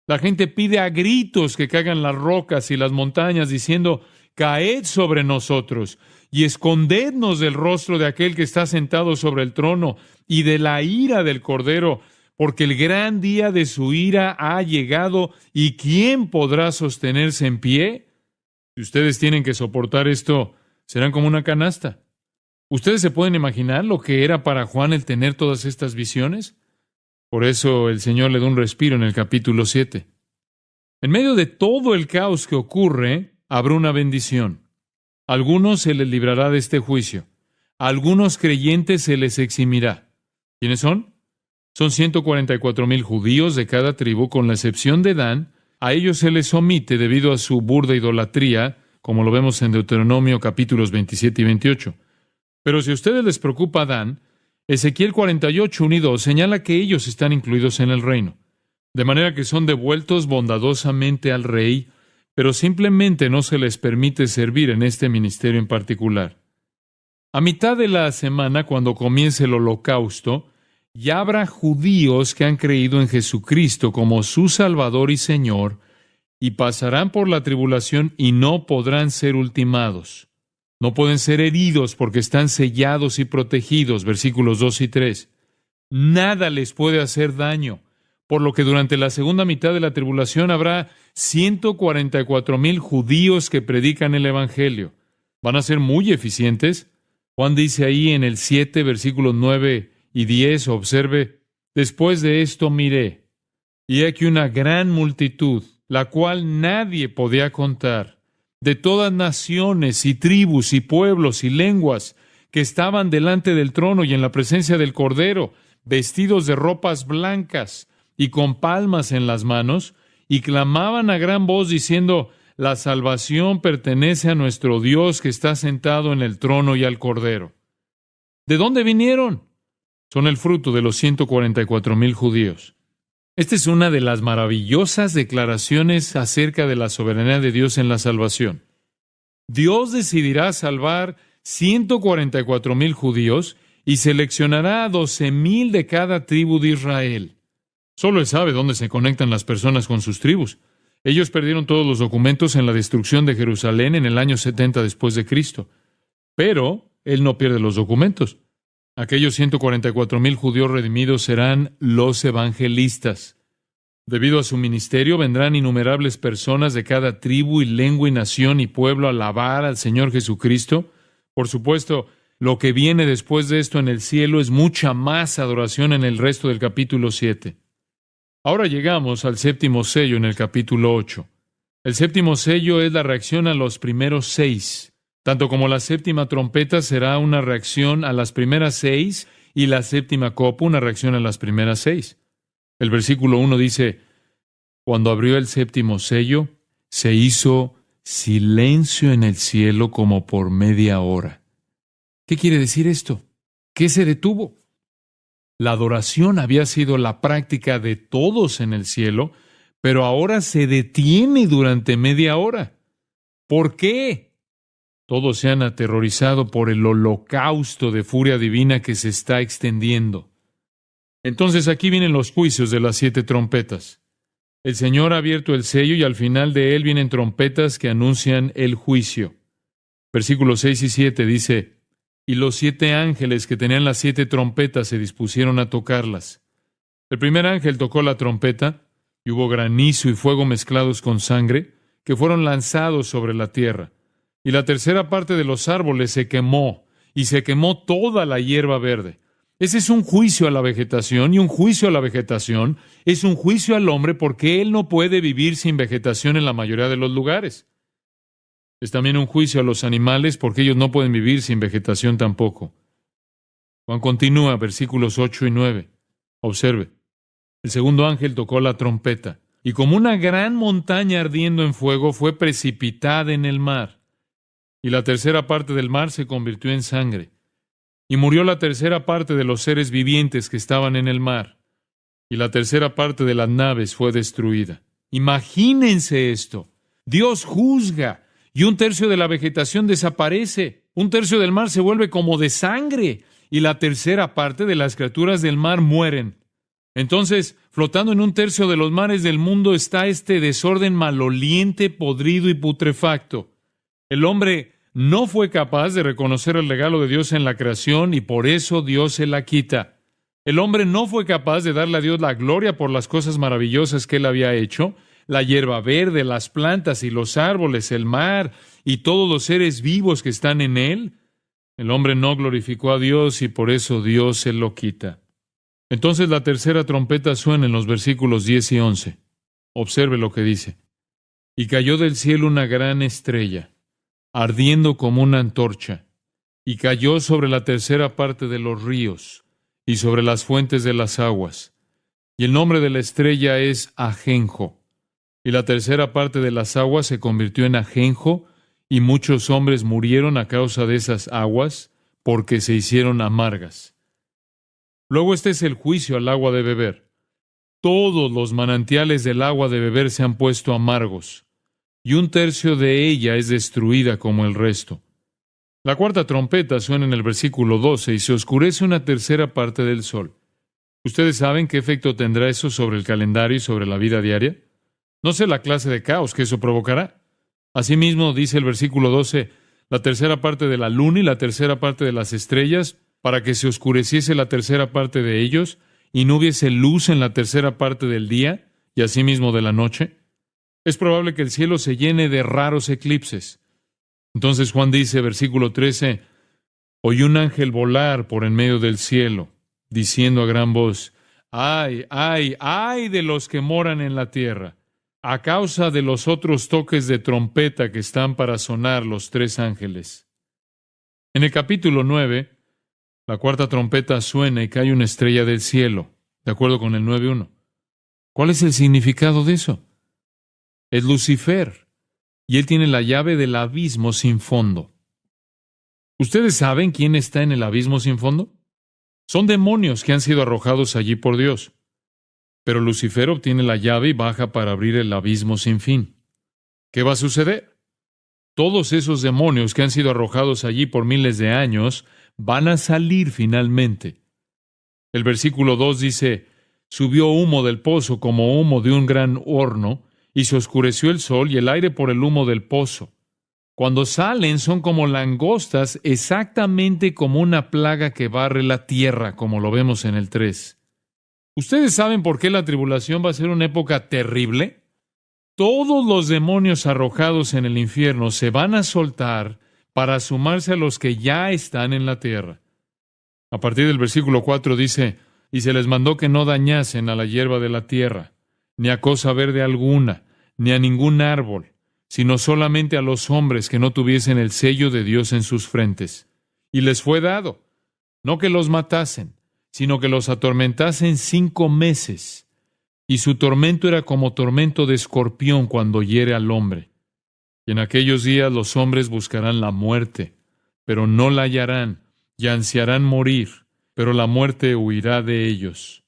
La gente pide a gritos que caigan las rocas y las montañas, diciendo: caed sobre nosotros y escondednos del rostro de aquel que está sentado sobre el trono y de la ira del Cordero, porque el gran día de su ira ha llegado, ¿y quién podrá sostenerse en pie? Si ustedes tienen que soportar esto, serán como una canasta. ¿Ustedes se pueden imaginar lo que era para Juan el tener todas estas visiones? Por eso el Señor le da un respiro en el capítulo 7. En medio de todo el caos que ocurre, habrá una bendición. A algunos se les librará de este juicio. A algunos creyentes se les eximirá. ¿Quiénes son? Son 144,000 judíos de cada tribu, con la excepción de Dan. A ellos se les omite debido a su burda idolatría, como lo vemos en Deuteronomio capítulos 27 y 28. Pero si a ustedes les preocupa Dan, Ezequiel 48, 1 y 2 señala que ellos están incluidos en el reino, de manera que son devueltos bondadosamente al rey, pero simplemente no se les permite servir en este ministerio en particular. A mitad de la semana, cuando comience el holocausto, ya habrá judíos que han creído en Jesucristo como su Salvador y Señor, y pasarán por la tribulación y no podrán ser ultimados. No pueden ser heridos porque están sellados y protegidos, versículos 2 y 3. Nada les puede hacer daño, por lo que durante la segunda mitad de la tribulación habrá 144,000 judíos que predican el Evangelio. Van a ser muy eficientes. Juan dice ahí en el 7, versículos 9 y 10, observe: después de esto miré, y aquí una gran multitud, la cual nadie podía contar, de todas naciones y tribus y pueblos y lenguas, que estaban delante del trono y en la presencia del Cordero, vestidos de ropas blancas, y con palmas en las manos, y clamaban a gran voz diciendo: la salvación pertenece a nuestro Dios que está sentado en el trono y al Cordero. ¿De dónde vinieron? Son el fruto de los 144,000 judíos. Esta es una de las maravillosas declaraciones acerca de la soberanía de Dios en la salvación. Dios decidirá salvar 144,000 judíos y seleccionará a 12,000 de cada tribu de Israel. Solo Él sabe dónde se conectan las personas con sus tribus. Ellos perdieron todos los documentos en la destrucción de Jerusalén en el año 70 después de Cristo. Pero Él no pierde los documentos. Aquellos 144,000 judíos redimidos serán los evangelistas. Debido a su ministerio, vendrán innumerables personas de cada tribu y lengua y nación y pueblo a alabar al Señor Jesucristo. Por supuesto, lo que viene después de esto en el cielo es mucha más adoración en el resto del capítulo 7. Ahora llegamos al séptimo sello en el capítulo 8. El séptimo sello es la reacción a los primeros 6. Tanto como la séptima trompeta será una reacción a las primeras 6 y la séptima copa una reacción a las primeras 6. El versículo 1 dice: cuando abrió el séptimo sello, se hizo silencio en el cielo como por media hora. ¿Qué quiere decir esto? ¿Qué se detuvo? La adoración había sido la práctica de todos en el cielo, pero ahora se detiene durante media hora. ¿Por qué? Todos se han aterrorizado por el holocausto de furia divina que se está extendiendo. Entonces aquí vienen los juicios de las 7 trompetas. El Señor ha abierto el sello y al final de él vienen trompetas que anuncian el juicio. Versículos 6 y 7 dice: y los 7 ángeles que tenían las 7 trompetas se dispusieron a tocarlas. El primer ángel tocó la trompeta, y hubo granizo y fuego mezclados con sangre, que fueron lanzados sobre la tierra. Y la tercera parte de los árboles se quemó, y se quemó toda la hierba verde. Ese es un juicio a la vegetación, y un juicio a la vegetación es un juicio al hombre porque él no puede vivir sin vegetación en la mayoría de los lugares. Es también un juicio a los animales porque ellos no pueden vivir sin vegetación tampoco. Juan continúa, versículos 8 y 9. Observe. El segundo ángel tocó la trompeta, y como una gran montaña ardiendo en fuego fue precipitada en el mar. Y la tercera parte del mar se convirtió en sangre. Y murió la tercera parte de los seres vivientes que estaban en el mar. Y la tercera parte de las naves fue destruida. Imagínense esto. Dios juzga, y un tercio de la vegetación desaparece. Un tercio del mar se vuelve como de sangre, y la tercera parte de las criaturas del mar mueren. Entonces, flotando en un tercio de los mares del mundo está este desorden maloliente, podrido y putrefacto. El hombre no fue capaz de reconocer el regalo de Dios en la creación y por eso Dios se la quita. El hombre no fue capaz de darle a Dios la gloria por las cosas maravillosas que Él había hecho, la hierba verde, las plantas y los árboles, el mar y todos los seres vivos que están en Él. El hombre no glorificó a Dios y por eso Dios se lo quita. Entonces la tercera trompeta suena en los versículos 10 y 11. Observe lo que dice. Y cayó del cielo una gran estrella, ardiendo como una antorcha, y cayó sobre la tercera parte de los ríos, y sobre las fuentes de las aguas. Y el nombre de la estrella es Ajenjo. Y la tercera parte de las aguas se convirtió en ajenjo, y muchos hombres murieron a causa de esas aguas, porque se hicieron amargas. Luego este es el juicio al agua de beber. Todos los manantiales del agua de beber se han puesto amargos, y un tercio de ella es destruida como el resto. La cuarta trompeta suena en el versículo 12 y se oscurece una tercera parte del sol. ¿Ustedes saben qué efecto tendrá eso sobre el calendario y sobre la vida diaria? No sé la clase de caos que eso provocará. Asimismo, dice el versículo 12, la tercera parte de la luna y la tercera parte de las estrellas, para que se oscureciese la tercera parte de ellos, y no hubiese luz en la tercera parte del día, y asimismo de la noche. Es probable que el cielo se llene de raros eclipses. Entonces Juan dice, versículo 13, oí un ángel volar por en medio del cielo, diciendo a gran voz, ¡ay, ay, ay de los que moran en la tierra! A causa de los otros toques de trompeta que están para sonar los 3 ángeles. En el capítulo 9, la cuarta trompeta suena y cae una estrella del cielo, de acuerdo con el 9:1. ¿Cuál es el significado de eso? Es Lucifer, y él tiene la llave del abismo sin fondo. ¿Ustedes saben quién está en el abismo sin fondo? Son demonios que han sido arrojados allí por Dios. Pero Lucifer obtiene la llave y baja para abrir el abismo sin fin. ¿Qué va a suceder? Todos esos demonios que han sido arrojados allí por miles de años van a salir finalmente. El versículo 2 dice, subió humo del pozo como humo de un gran horno, y se oscureció el sol y el aire por el humo del pozo. Cuando salen son como langostas, exactamente como una plaga que barre la tierra, como lo vemos en el 3. ¿Ustedes saben por qué la tribulación va a ser una época terrible? Todos los demonios arrojados en el infierno se van a soltar para sumarse a los que ya están en la tierra. A partir del versículo 4 dice, y se les mandó que no dañasen a la hierba de la tierra, ni a cosa verde alguna, ni a ningún árbol, sino solamente a los hombres que no tuviesen el sello de Dios en sus frentes. Y les fue dado, no que los matasen, sino que los atormentasen 5 meses. Y su tormento era como tormento de escorpión cuando hiere al hombre. Y en aquellos días los hombres buscarán la muerte, pero no la hallarán, y ansiarán morir, pero la muerte huirá de ellos.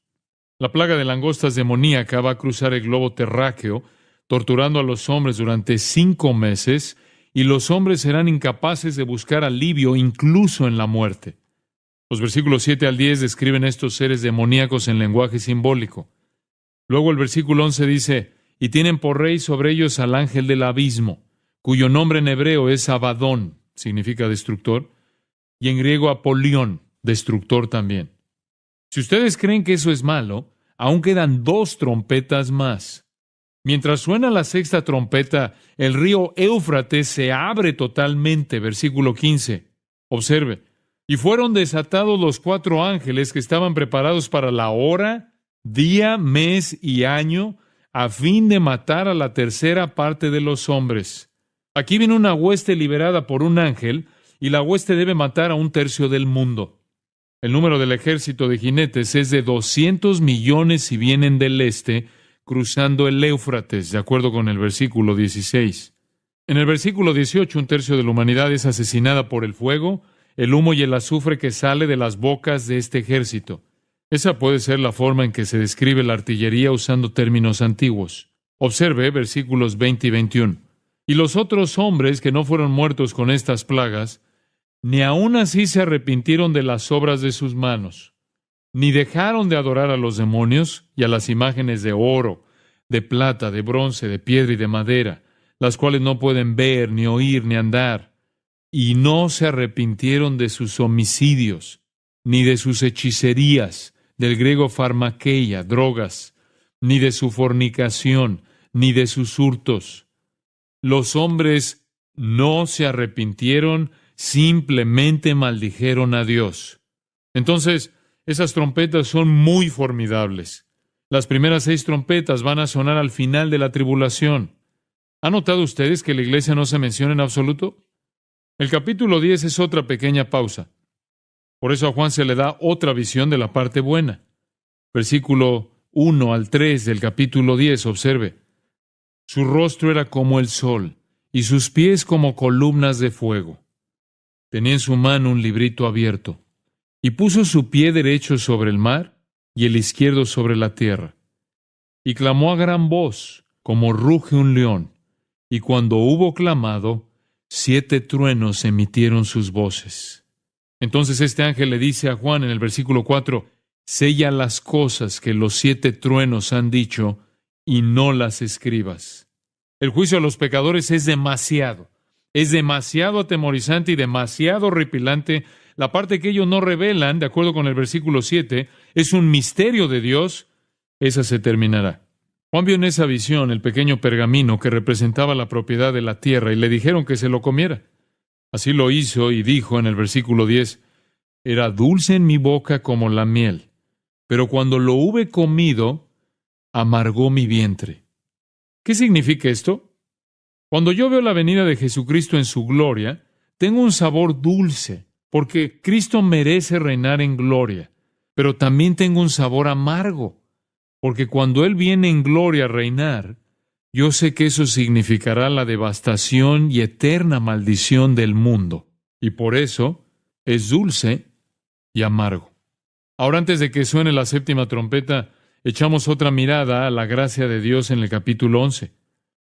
La plaga de langostas demoníaca va a cruzar el globo terráqueo, torturando a los hombres durante 5 meses, y los hombres serán incapaces de buscar alivio incluso en la muerte. Los versículos 7 al 10 describen estos seres demoníacos en lenguaje simbólico. Luego el versículo 11 dice, y tienen por rey sobre ellos al ángel del abismo, cuyo nombre en hebreo es Abadón, significa destructor, y en griego Apolión, destructor también. Si ustedes creen que eso es malo, aún quedan 2 trompetas más. Mientras suena la 6ª trompeta, el río Éufrates se abre totalmente, versículo 15. Observe, y fueron desatados los 4 ángeles que estaban preparados para la hora, día, mes y año, a fin de matar a la 3ª parte de los hombres. Aquí viene una hueste liberada por un ángel, y la hueste debe matar a 1/3 del mundo. El número del ejército de jinetes es de 200 millones si vienen del este, cruzando el Éufrates, de acuerdo con el versículo 16. En el versículo 18, 1/3 de la humanidad es asesinada por el fuego, el humo y el azufre que sale de las bocas de este ejército. Esa puede ser la forma en que se describe la artillería usando términos antiguos. Observe versículos 20 y 21. Y los otros hombres que no fueron muertos con estas plagas, ni aun así se arrepintieron de las obras de sus manos, ni dejaron de adorar a los demonios y a las imágenes de oro, de plata, de bronce, de piedra y de madera, las cuales no pueden ver, ni oír, ni andar, y no se arrepintieron de sus homicidios, ni de sus hechicerías, del griego farmakeia, drogas, ni de su fornicación, ni de sus hurtos. Los hombres no se arrepintieron, simplemente maldijeron a Dios. Entonces, esas trompetas son muy formidables. Las primeras 6 trompetas van a sonar al final de la tribulación. ¿Han notado ustedes que la iglesia no se menciona en absoluto? El capítulo 10 es otra pequeña pausa. Por eso a Juan se le da otra visión de la parte buena. Versículo 1 al 3 del capítulo 10, observe. Su rostro era como el sol, y sus pies como columnas de fuego. Tenía en su mano un librito abierto, y puso su pie derecho sobre el mar, y el izquierdo sobre la tierra. Y clamó a gran voz, como ruge un león, y cuando hubo clamado, 7 truenos emitieron sus voces. Entonces este ángel le dice a Juan en el versículo 4, sella las cosas que los 7 truenos han dicho, y no las escribas. El juicio a los pecadores es demasiado atemorizante y demasiado horripilante. La parte que ellos no revelan, de acuerdo con el versículo 7, es un misterio de Dios. Esa se terminará. Juan vio en esa visión el pequeño pergamino que representaba la propiedad de la tierra y le dijeron que se lo comiera. Así lo hizo y dijo en el versículo 10, era dulce en mi boca como la miel, pero cuando lo hube comido, amargó mi vientre. ¿Qué significa esto? Cuando yo veo la venida de Jesucristo en su gloria, tengo un sabor dulce, porque Cristo merece reinar en gloria, pero también tengo un sabor amargo. porque cuando Él viene en gloria a reinar, yo sé que eso significará la devastación y eterna maldición del mundo. Y por eso es dulce y amargo. Ahora, antes de que suene la séptima trompeta, echamos otra mirada a la gracia de Dios en el capítulo 11.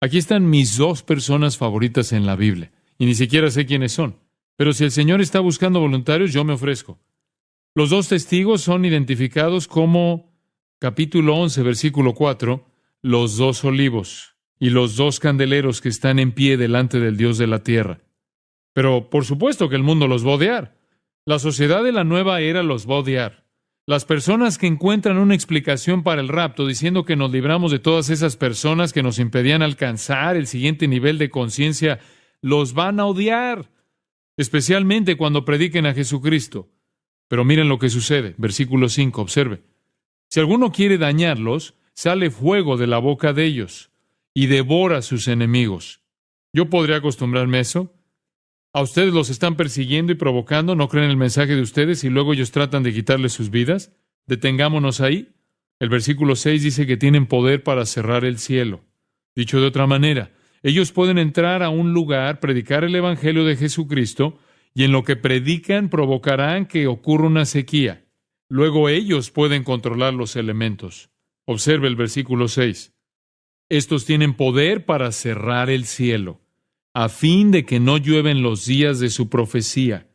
Aquí están mis dos personas favoritas en la Biblia, y ni siquiera sé quiénes son. Pero si el Señor está buscando voluntarios, yo me ofrezco. Los dos testigos son identificados como, capítulo 11, versículo 4, los dos olivos y los dos candeleros que están en pie delante del Dios de la tierra. Pero por supuesto que el mundo los va a odiar. La sociedad de la nueva era los va a odiar. Las personas que encuentran una explicación para el rapto diciendo que nos libramos de todas esas personas que nos impedían alcanzar el siguiente nivel de conciencia, los van a odiar, especialmente cuando prediquen a Jesucristo. Pero miren lo que sucede. Versículo 5, observe. Si alguno quiere dañarlos, sale fuego de la boca de ellos y devora a sus enemigos. ¿Yo podría acostumbrarme a eso? ¿A ustedes los están persiguiendo y provocando? ¿No creen el mensaje de ustedes y luego ellos tratan de quitarles sus vidas? Detengámonos ahí. El versículo 6 dice que tienen poder para cerrar el cielo. Dicho de otra manera, ellos pueden entrar a un lugar, predicar el Evangelio de Jesucristo, y en lo que predican provocarán que ocurra una sequía. Luego ellos pueden controlar los elementos. Observe el versículo 6. Estos tienen poder para cerrar el cielo, a fin de que no llueven los días de su profecía,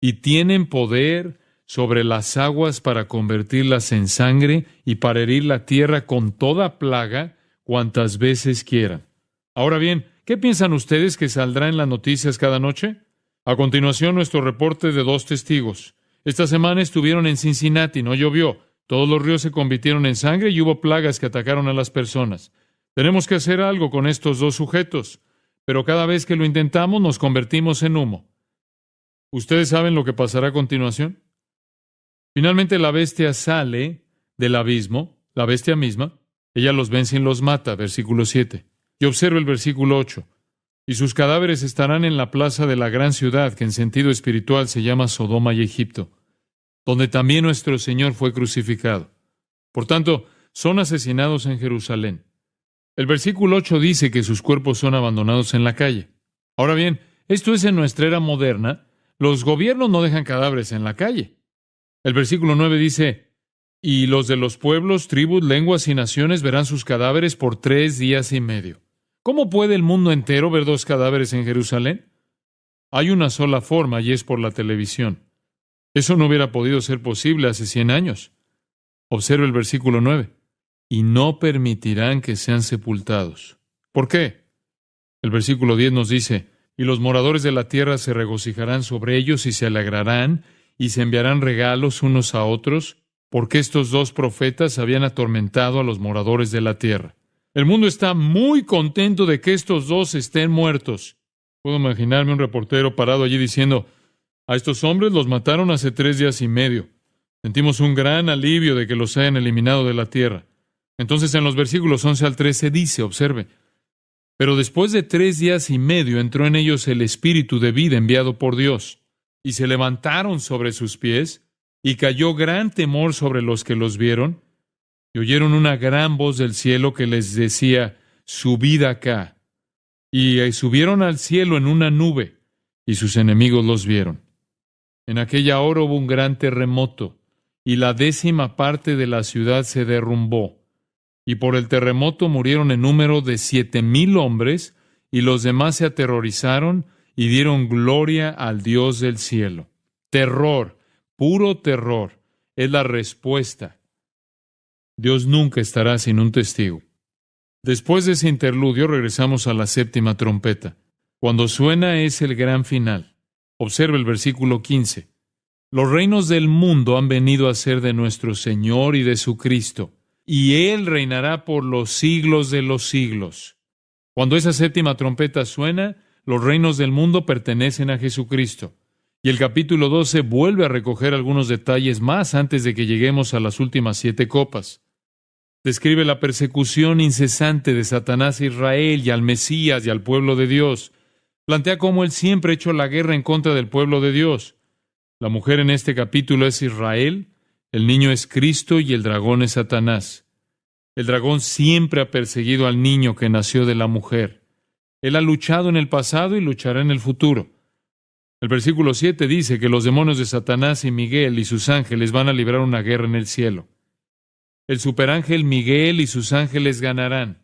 y tienen poder sobre las aguas para convertirlas en sangre y para herir la tierra con toda plaga cuantas veces quieran. Ahora bien, ¿qué piensan ustedes que saldrá en las noticias cada noche? A continuación, nuestro reporte de dos testigos. Esta semana estuvieron en Cincinnati, no llovió. Todos los ríos se convirtieron en sangre y hubo plagas que atacaron a las personas. Tenemos que hacer algo con estos dos sujetos, pero cada vez que lo intentamos nos convertimos en humo. ¿Ustedes saben lo que pasará a continuación? Finalmente la bestia sale del abismo, la bestia misma. Ella los vence y los mata, versículo 7. Y observa el versículo 8. Y sus cadáveres estarán en la plaza de la gran ciudad, que en sentido espiritual se llama Sodoma y Egipto, donde también nuestro Señor fue crucificado. Por tanto, son asesinados en Jerusalén. El versículo 8 dice que sus cuerpos son abandonados en la calle. Ahora bien, esto es en nuestra era moderna. Los gobiernos no dejan cadáveres en la calle. El versículo 9 dice, y los de los pueblos, tribus, lenguas y naciones verán sus cadáveres por 3 días y medio. ¿Cómo puede el mundo entero ver 2 cadáveres en Jerusalén? Hay una sola forma y es por la televisión. Eso no hubiera podido ser posible hace 100 años. Observe el versículo 9. Y no permitirán que sean sepultados. ¿Por qué? El versículo 10 nos dice, y los moradores de la tierra se regocijarán sobre ellos y se alegrarán y se enviarán regalos unos a otros, porque estos 2 profetas habían atormentado a los moradores de la tierra. El mundo está muy contento de que estos 2 estén muertos. Puedo imaginarme un reportero parado allí diciendo, a estos hombres los mataron hace 3 días y medio. Sentimos un gran alivio de que los hayan eliminado de la tierra. Entonces en los versículos 11 al 13 dice, observe, pero después de 3 días y medio entró en ellos el espíritu de vida enviado por Dios, y se levantaron sobre sus pies, y cayó gran temor sobre los que los vieron, y oyeron una gran voz del cielo que les decía, subid acá. Y subieron al cielo en una nube, y sus enemigos los vieron. En aquella hora hubo un gran terremoto, y la 10ª parte de la ciudad se derrumbó. Y por el terremoto murieron en número de 7,000 hombres, y los demás se aterrorizaron y dieron gloria al Dios del cielo. Terror, puro terror, es la respuesta. Dios nunca estará sin un testigo. Después de ese interludio regresamos a la 7ª trompeta. Cuando suena es el gran final. Observe el versículo 15. Los reinos del mundo han venido a ser de nuestro Señor y de su Cristo, y Él reinará por los siglos de los siglos. Cuando esa 7ª trompeta suena, los reinos del mundo pertenecen a Jesucristo. Y el capítulo 12 vuelve a recoger algunos detalles más antes de que lleguemos a las últimas 7 copas. Describe la persecución incesante de Satanás a Israel y al Mesías y al pueblo de Dios. Plantea cómo Él siempre ha hecho la guerra en contra del pueblo de Dios. La mujer en este capítulo es Israel, el niño es Cristo y el dragón es Satanás. El dragón siempre ha perseguido al niño que nació de la mujer. Él ha luchado en el pasado y luchará en el futuro. El versículo 7 dice que los demonios de Satanás y Miguel y sus ángeles van a librar una guerra en el cielo. El superángel Miguel y sus ángeles ganarán.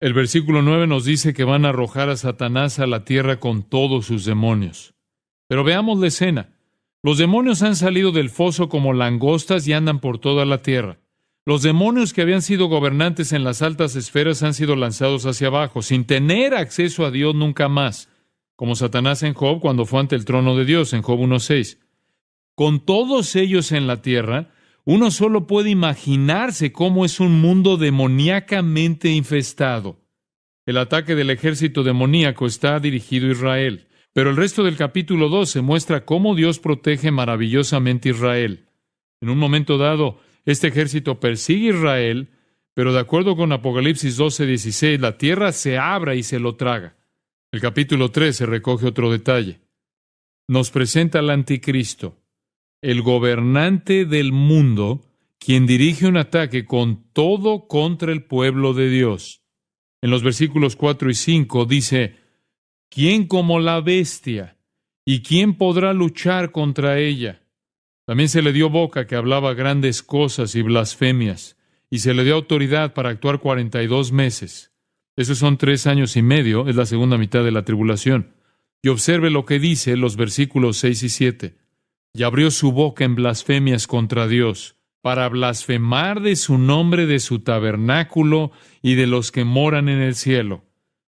El versículo 9 nos dice que van a arrojar a Satanás a la tierra con todos sus demonios. Pero veamos la escena. Los demonios han salido del foso como langostas y andan por toda la tierra. Los demonios que habían sido gobernantes en las altas esferas han sido lanzados hacia abajo, sin tener acceso a Dios nunca más, como Satanás en Job cuando fue ante el trono de Dios, en Job 1:6. Con todos ellos en la tierra, uno solo puede imaginarse cómo es un mundo demoníacamente infestado. El ataque del ejército demoníaco está dirigido a Israel, pero el resto del capítulo 12 muestra cómo Dios protege maravillosamente a Israel. En un momento dado, este ejército persigue a Israel, pero de acuerdo con Apocalipsis 12:16, la tierra se abre y se lo traga. El capítulo 13 recoge otro detalle. Nos presenta al anticristo, el gobernante del mundo, quien dirige un ataque con todo contra el pueblo de Dios. En los versículos 4 y 5 dice, ¿quién como la bestia? ¿Y quién podrá luchar contra ella? También se le dio boca que hablaba grandes cosas y blasfemias, y se le dio autoridad para actuar 42 meses. Esos son 3 años y medio, es la segunda mitad de la tribulación. Y observe lo que dice los versículos 6 y 7. Y abrió su boca en blasfemias contra Dios, para blasfemar de su nombre, de su tabernáculo y de los que moran en el cielo.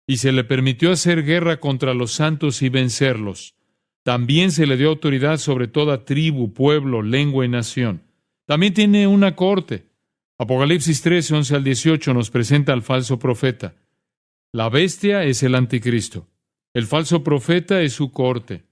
Y se le permitió hacer guerra contra los santos y vencerlos. También se le dio autoridad sobre toda tribu, pueblo, lengua y nación. También tiene una corte. Apocalipsis 13, 11 al 18 nos presenta al falso profeta. La bestia es el anticristo. El falso profeta es su corte.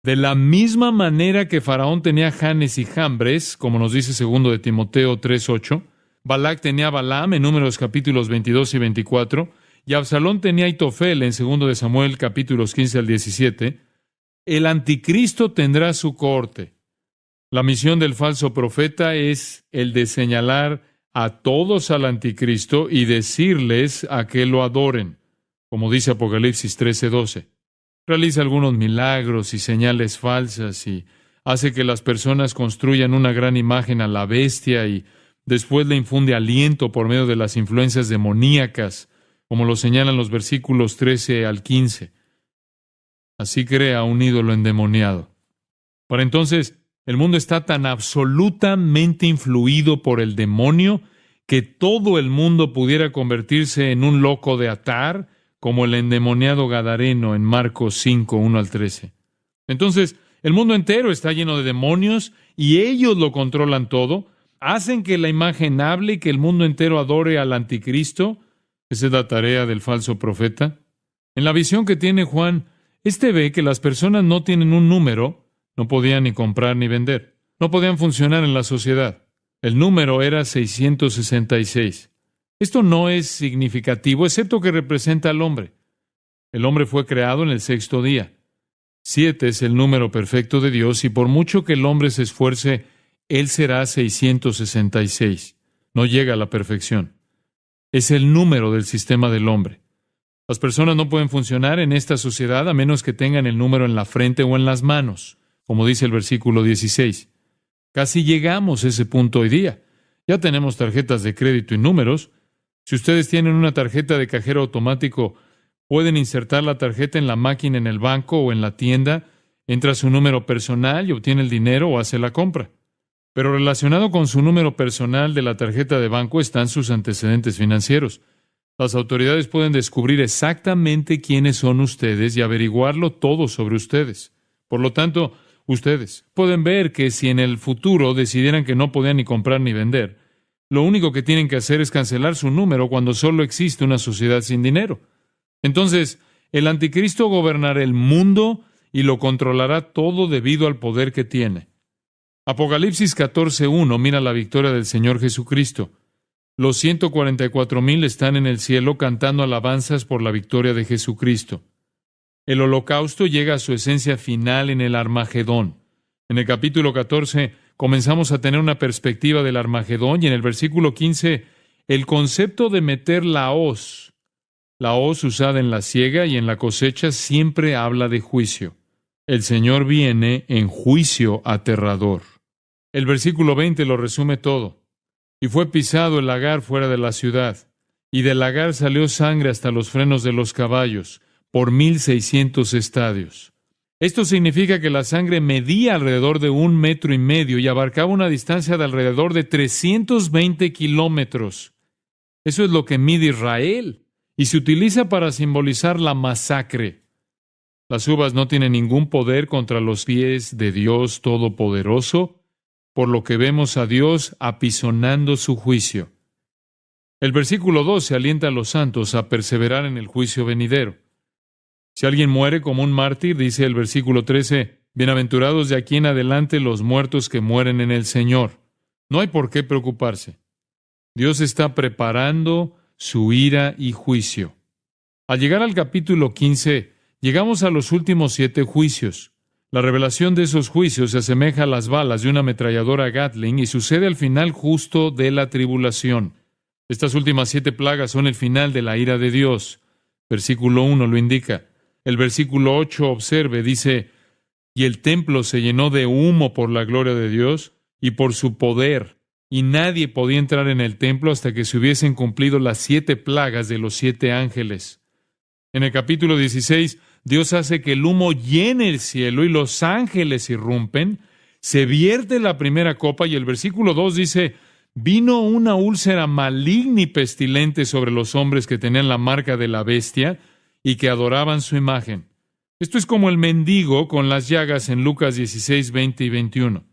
De la misma manera que Faraón tenía Janes y Jambres, como nos dice 2 de Timoteo 3:8, Balac tenía a Balaam en Números capítulos 22 y 24, y Absalón tenía a Aitofel en 2 de Samuel capítulos 15 al 17, el anticristo tendrá su corte. La misión del falso profeta es el de señalar a todos al anticristo y decirles a que lo adoren, como dice Apocalipsis 13:12. Realiza algunos milagros y señales falsas y hace que las personas construyan una gran imagen a la bestia y después le infunde aliento por medio de las influencias demoníacas, como lo señalan los versículos 13 al 15. Así crea un ídolo endemoniado. Para entonces, el mundo está tan absolutamente influido por el demonio que todo el mundo pudiera convertirse en un loco de atar, como el endemoniado gadareno en Marcos 5, 1 al 13. Entonces, el mundo entero está lleno de demonios y ellos lo controlan todo. Hacen que la imagen hable y que el mundo entero adore al anticristo. Esa es la tarea del falso profeta. En la visión que tiene Juan, ve que las personas no tienen un número, no podían ni comprar ni vender, no podían funcionar en la sociedad. El número era 666. Esto no es significativo, excepto que representa al hombre. El hombre fue creado en el 6º día. 7 es el número perfecto de Dios, y por mucho que el hombre se esfuerce, él será 666. No llega a la perfección. Es el número del sistema del hombre. Las personas no pueden funcionar en esta sociedad a menos que tengan el número en la frente o en las manos, como dice el versículo 16. Casi llegamos a ese punto hoy día. Ya tenemos tarjetas de crédito y números. Si ustedes tienen una tarjeta de cajero automático, pueden insertar la tarjeta en la máquina en el banco o en la tienda, entra su número personal y obtiene el dinero o hace la compra. Pero relacionado con su número personal de la tarjeta de banco están sus antecedentes financieros. Las autoridades pueden descubrir exactamente quiénes son ustedes y averiguarlo todo sobre ustedes. Por lo tanto, ustedes pueden ver que si en el futuro decidieran que no podían ni comprar ni vender, lo único que tienen que hacer es cancelar su número cuando solo existe una sociedad sin dinero. Entonces, el anticristo gobernará el mundo y lo controlará todo debido al poder que tiene. Apocalipsis 14:1 mira la victoria del Señor Jesucristo. Los 144,000 están en el cielo cantando alabanzas por la victoria de Jesucristo. El holocausto llega a su esencia final en el Armagedón. En el capítulo 14 comenzamos a tener una perspectiva del Armagedón y en el versículo 15 el concepto de meter la hoz usada en la siega y en la cosecha, siempre habla de juicio. El Señor viene en juicio aterrador. El versículo 20 lo resume todo. Y fue pisado el lagar fuera de la ciudad, y del lagar salió sangre hasta los frenos de los caballos, por 1,600 estadios. Esto significa que la sangre medía alrededor de 1,5 metros y abarcaba una distancia de alrededor de 320 kilómetros. Eso es lo que mide Israel, y se utiliza para simbolizar la masacre. Las uvas no tienen ningún poder contra los pies de Dios Todopoderoso, por lo que vemos a Dios apisonando su juicio. El versículo 12 alienta a los santos a perseverar en el juicio venidero. Si alguien muere como un mártir, dice el versículo 13, bienaventurados de aquí en adelante los muertos que mueren en el Señor. No hay por qué preocuparse. Dios está preparando su ira y juicio. Al llegar al capítulo 15, llegamos a los últimos 7 juicios. La revelación de esos juicios se asemeja a las balas de una ametralladora Gatling y sucede al final justo de la tribulación. Estas últimas 7 plagas son el final de la ira de Dios. Versículo 1 lo indica. El versículo 8, observe, dice, y el templo se llenó de humo por la gloria de Dios y por su poder, y nadie podía entrar en el templo hasta que se hubiesen cumplido las 7 plagas de los 7 ángeles. En el capítulo 16, Dios hace que el humo llene el cielo y los ángeles irrumpen, se vierte la primera copa y el versículo 2 dice, vino una úlcera maligna y pestilente sobre los hombres que tenían la marca de la bestia y que adoraban su imagen. Esto es como el mendigo con las llagas en Lucas 16, 20 y 21.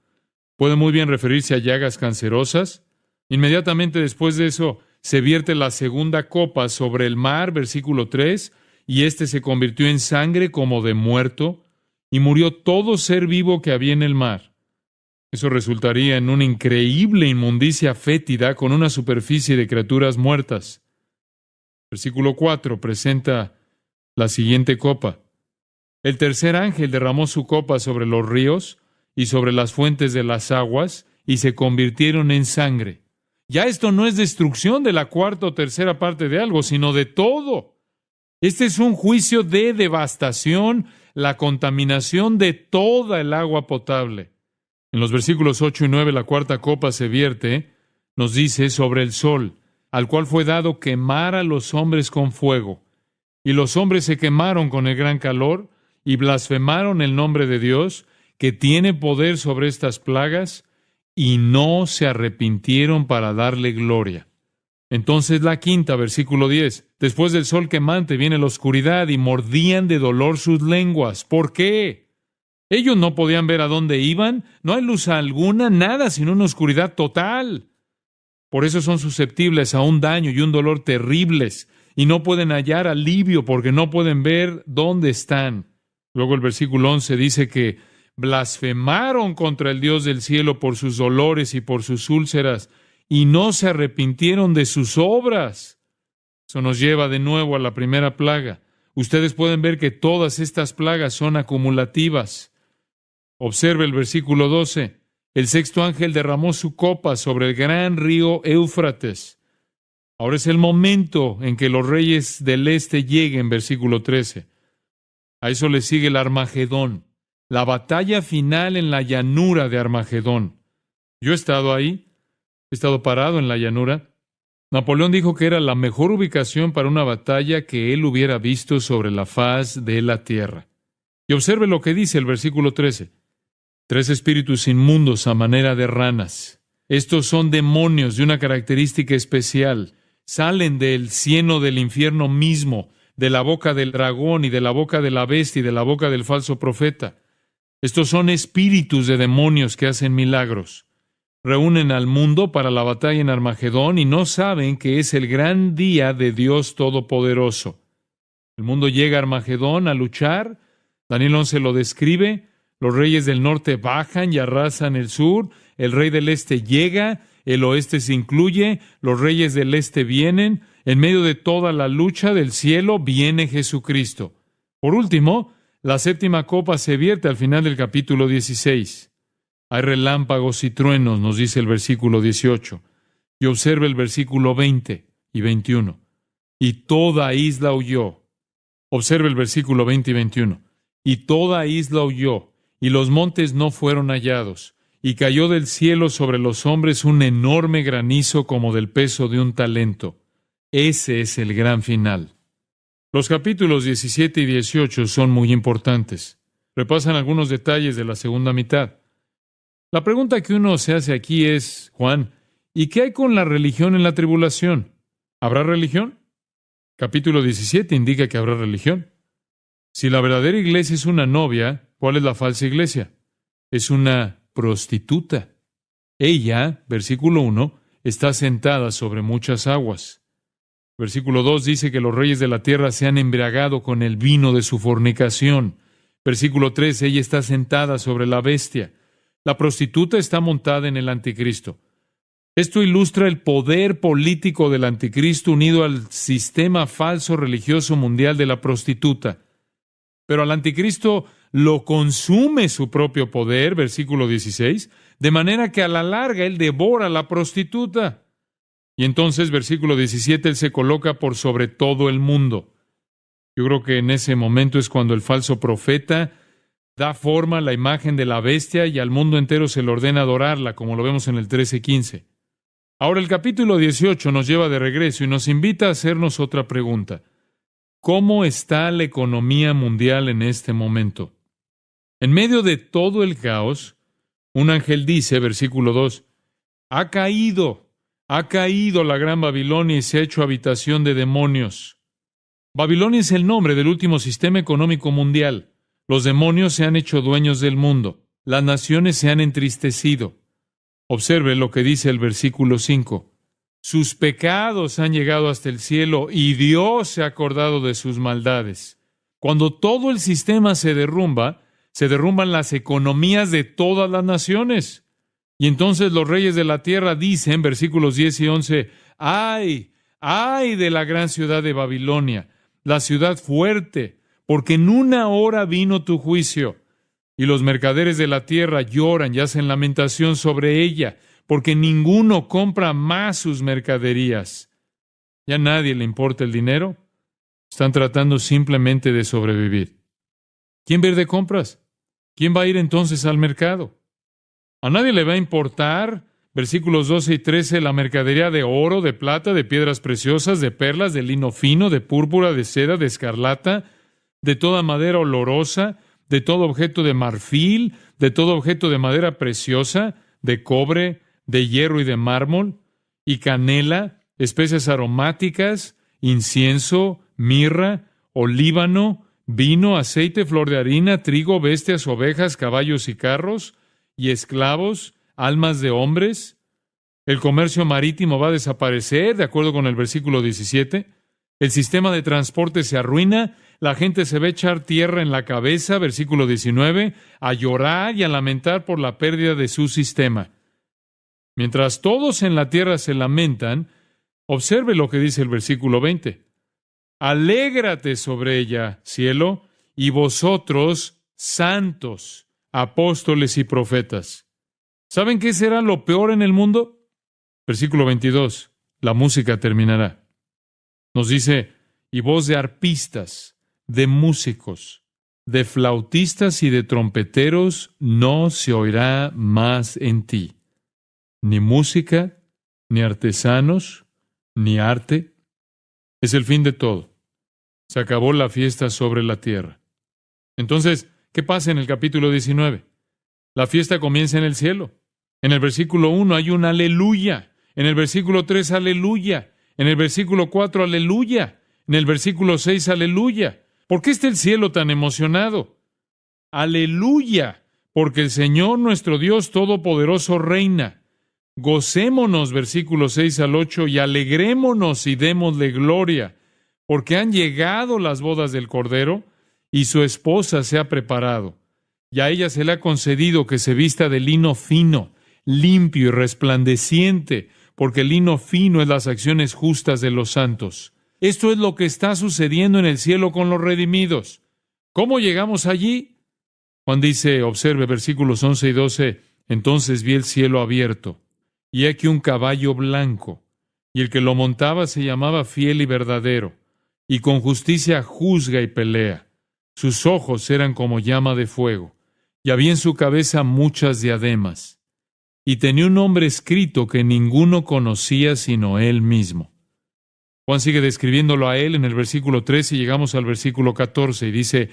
Puede muy bien referirse a llagas cancerosas. Inmediatamente después de eso, se vierte la segunda copa sobre el mar, versículo 3, y éste se convirtió en sangre como de muerto, y murió todo ser vivo que había en el mar. Eso resultaría en una increíble inmundicia fétida con una superficie de criaturas muertas. Versículo 4 presenta la siguiente copa. El tercer ángel derramó su copa sobre los ríos y sobre las fuentes de las aguas, y se convirtieron en sangre. Ya esto no es destrucción de la cuarta o tercera parte de algo, sino de todo. Este es un juicio de devastación, la contaminación de toda el agua potable. En los versículos 8 y 9, la cuarta copa se vierte, nos dice, sobre el sol, al cual fue dado quemar a los hombres con fuego. Y los hombres se quemaron con el gran calor y blasfemaron el nombre de Dios, que tiene poder sobre estas plagas, y no se arrepintieron para darle gloria. Entonces la quinta, versículo 10, después del sol quemante viene la oscuridad y mordían de dolor sus lenguas. ¿Por qué? Ellos no podían ver a dónde iban, no hay luz alguna, nada sino una oscuridad total. Por eso son susceptibles a un daño y un dolor terribles, y no pueden hallar alivio porque no pueden ver dónde están. Luego el versículo 11 dice que blasfemaron contra el Dios del cielo por sus dolores y por sus úlceras, y no se arrepintieron de sus obras. Eso nos lleva de nuevo a la primera plaga. Ustedes pueden ver que todas estas plagas son acumulativas. Observe el versículo 12. El sexto ángel derramó su copa sobre el gran río Éufrates. Ahora es el momento en que los reyes del este lleguen, versículo 13. A eso le sigue el Armagedón, la batalla final en la llanura de Armagedón. Yo he estado ahí. He estado parado en la llanura. Napoleón dijo que era la mejor ubicación para una batalla que él hubiera visto sobre la faz de la tierra. Y observe lo que dice el versículo 13. 3 espíritus inmundos a manera de ranas. Estos son demonios de una característica especial. Salen del cieno del infierno mismo, de la boca del dragón y de la boca de la bestia y de la boca del falso profeta. Estos son espíritus de demonios que hacen milagros. Reúnen al mundo para la batalla en Armagedón y no saben que es el gran día de Dios Todopoderoso. El mundo llega a Armagedón a luchar. Daniel 11 lo describe. Los reyes del norte bajan y arrasan el sur. El rey del este llega. El oeste se incluye. Los reyes del este vienen. En medio de toda la lucha del cielo viene Jesucristo. Por último, la séptima copa se vierte al final del capítulo 16. Hay relámpagos y truenos, nos dice el versículo 18. Y Y observe el versículo 20 y 21. Y toda isla huyó. Observe el versículo 20 y 21. Y toda isla huyó, y los montes no fueron hallados. Y cayó del cielo sobre los hombres un enorme granizo como del peso de un talento. Ese es el gran final. Los capítulos 17 y 18 son muy importantes. Repasan algunos detalles de la segunda mitad. La pregunta que uno se hace aquí es, Juan, ¿y qué hay con la religión en la tribulación? ¿Habrá religión? Capítulo 17 indica que habrá religión. Si la verdadera iglesia es una novia, ¿cuál es la falsa iglesia? Es una prostituta. Ella, versículo 1, está sentada sobre muchas aguas. Versículo 2 dice que los reyes de la tierra se han embriagado con el vino de su fornicación. Versículo 3, ella está sentada sobre la bestia. La prostituta está montada en el anticristo. Esto ilustra el poder político del anticristo unido al sistema falso religioso mundial de la prostituta. Pero al anticristo lo consume su propio poder, versículo 16, de manera que a la larga él devora a la prostituta. Y entonces, versículo 17, él se coloca por sobre todo el mundo. Yo creo que en ese momento es cuando el falso profeta da forma a la imagen de la bestia y al mundo entero se le ordena adorarla, como lo vemos en el 13:15. Ahora el capítulo 18 nos lleva de regreso y nos invita a hacernos otra pregunta. ¿Cómo está la economía mundial en este momento? En medio de todo el caos, un ángel dice, versículo 2, ha caído la gran Babilonia y se ha hecho habitación de demonios. Babilonia es el nombre del último sistema económico mundial. Los demonios se han hecho dueños del mundo. Las naciones se han entristecido. Observe lo que dice el versículo 5. Sus pecados han llegado hasta el cielo y Dios se ha acordado de sus maldades. Cuando todo el sistema se derrumban las economías de todas las naciones. Y entonces los reyes de la tierra dicen, versículos 10 y 11, ¡ay de la gran ciudad de Babilonia, la ciudad fuerte, porque en una hora vino tu juicio! Y los mercaderes de la tierra lloran y hacen lamentación sobre ella, porque ninguno compra más sus mercaderías. ¿Ya a nadie le importa el dinero? Están tratando simplemente de sobrevivir. ¿Quién va a ir de compras? ¿Quién va a ir entonces al mercado? A nadie le va a importar, versículos 12 y 13, la mercadería de oro, de plata, de piedras preciosas, de perlas, de lino fino, de púrpura, de seda, de escarlata, de toda madera olorosa, de todo objeto de marfil, de todo objeto de madera preciosa, de cobre, de hierro y de mármol, y canela, especias aromáticas, incienso, mirra, olíbano, vino, aceite, flor de harina, trigo, bestias, ovejas, caballos y carros, y esclavos, almas de hombres. El comercio marítimo va a desaparecer, de acuerdo con el versículo 17. El sistema de transporte se arruina, la gente se va a echar tierra en la cabeza, versículo 19, a llorar y a lamentar por la pérdida de su sistema. Mientras todos en la tierra se lamentan, observe lo que dice el versículo 20. Alégrate sobre ella, cielo, y vosotros, santos, apóstoles y profetas. ¿Saben qué será lo peor en el mundo? Versículo 22. La música terminará. Nos dice, y voz de arpistas, de músicos, de flautistas y de trompeteros no se oirá más en ti. Ni música, ni artesanos, ni arte. Es el fin de todo. Se acabó la fiesta sobre la tierra. Entonces, ¿qué pasa en el capítulo 19? La fiesta comienza en el cielo. En el versículo 1 hay un aleluya. En el versículo 3, aleluya. En el versículo 4, aleluya. En el versículo 6, aleluya. ¿Por qué está el cielo tan emocionado? Aleluya, porque el Señor nuestro Dios Todopoderoso reina. Gocémonos, versículos 6 al 8, y alegrémonos y démosle gloria, porque han llegado las bodas del Cordero, y su esposa se ha preparado. Y a ella se le ha concedido que se vista de lino fino, limpio y resplandeciente, porque el lino fino es las acciones justas de los santos. Esto es lo que está sucediendo en el cielo con los redimidos. ¿Cómo llegamos allí? Juan dice, observe versículos 11 y 12, entonces vi el cielo abierto, y aquí un caballo blanco, y el que lo montaba se llamaba Fiel y Verdadero, y con justicia juzga y pelea. Sus ojos eran como llama de fuego, y había en su cabeza muchas diademas, y tenía un nombre escrito que ninguno conocía sino él mismo. Juan sigue describiéndolo a él en el versículo 13 y llegamos al versículo 14 y dice,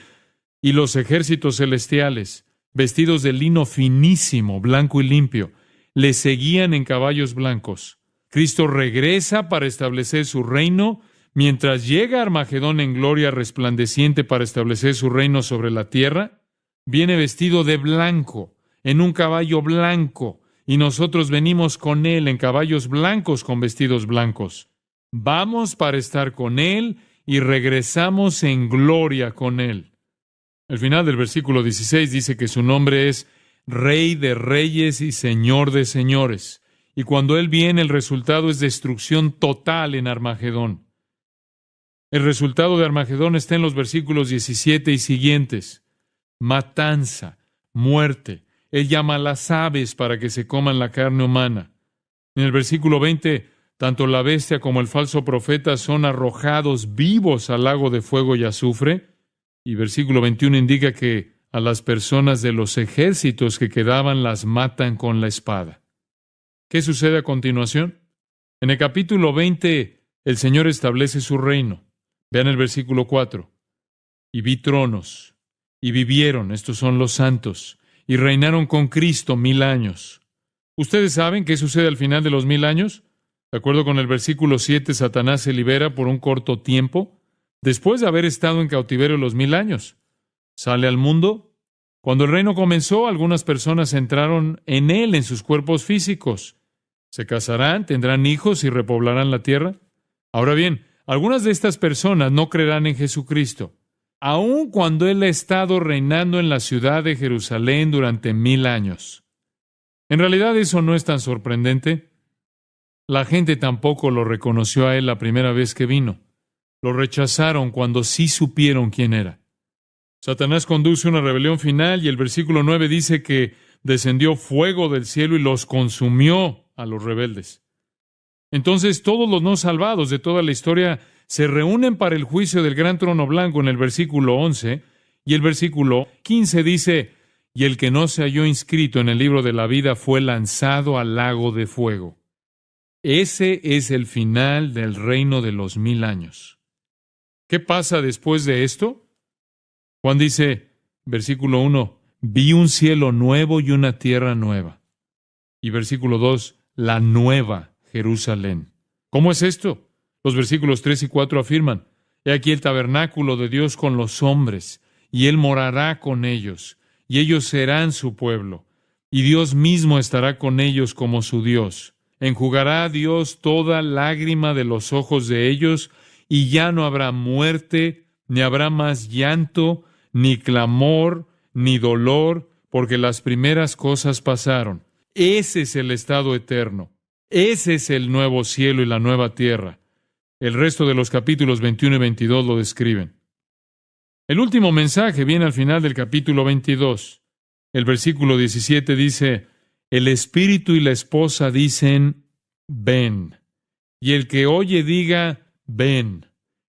y los ejércitos celestiales, vestidos de lino finísimo, blanco y limpio, le seguían en caballos blancos. Cristo regresa para establecer su reino, mientras llega Armagedón en gloria resplandeciente para establecer su reino sobre la tierra. Viene vestido de blanco, en un caballo blanco, y nosotros venimos con él en caballos blancos con vestidos blancos. Vamos para estar con él y regresamos en gloria con él. El final del versículo 16 dice que su nombre es Rey de Reyes y Señor de Señores. Y cuando él viene, el resultado es destrucción total en Armagedón. El resultado de Armagedón está en los versículos 17 y siguientes. Matanza, muerte. Él llama a las aves para que se coman la carne humana. En el versículo 20, tanto la bestia como el falso profeta son arrojados vivos al lago de fuego y azufre. Y versículo 21 indica que a las personas de los ejércitos que quedaban las matan con la espada. ¿Qué sucede a continuación? En el capítulo 20, el Señor establece su reino. Vean el versículo 4. Y vi tronos, y vivieron, estos son los santos, y reinaron con Cristo 1000 años. ¿Ustedes saben qué sucede al final de los 1000 años? De acuerdo con el versículo 7, Satanás se libera por un corto tiempo, después de haber estado en cautiverio los 1000 años. Sale al mundo. Cuando el reino comenzó, algunas personas entraron en él en sus cuerpos físicos. Se casarán, tendrán hijos y repoblarán la tierra. Ahora bien, algunas de estas personas no creerán en Jesucristo, aun cuando Él ha estado reinando en la ciudad de Jerusalén durante 1000 años. En realidad eso no es tan sorprendente. La gente tampoco lo reconoció a Él la primera vez que vino. Lo rechazaron cuando sí supieron quién era. Satanás conduce una rebelión final y el versículo 9 dice que descendió fuego del cielo y los consumió a los rebeldes. Entonces todos los no salvados de toda la historia se reúnen para el juicio del gran trono blanco en el versículo 11 y el versículo 15 dice, y el que no se halló inscrito en el libro de la vida fue lanzado al lago de fuego. Ese es el final del reino de los 1000 años. ¿Qué pasa después de esto? Juan dice, versículo 1, vi un cielo nuevo y una tierra nueva. Y versículo 2, la nueva Jerusalén. ¿Cómo es esto? Los versículos 3 y 4 afirman, he aquí el tabernáculo de Dios con los hombres, y Él morará con ellos, y ellos serán su pueblo, y Dios mismo estará con ellos como su Dios. Enjugará a Dios toda lágrima de los ojos de ellos, y ya no habrá muerte, ni habrá más llanto, ni clamor, ni dolor, porque las primeras cosas pasaron. Ese es el estado eterno. Ese es el nuevo cielo y la nueva tierra. El resto de los capítulos 21 y 22 lo describen. El último mensaje viene al final del capítulo 22. El versículo 17 dice, el espíritu y la esposa dicen, ven. Y el que oye diga, ven.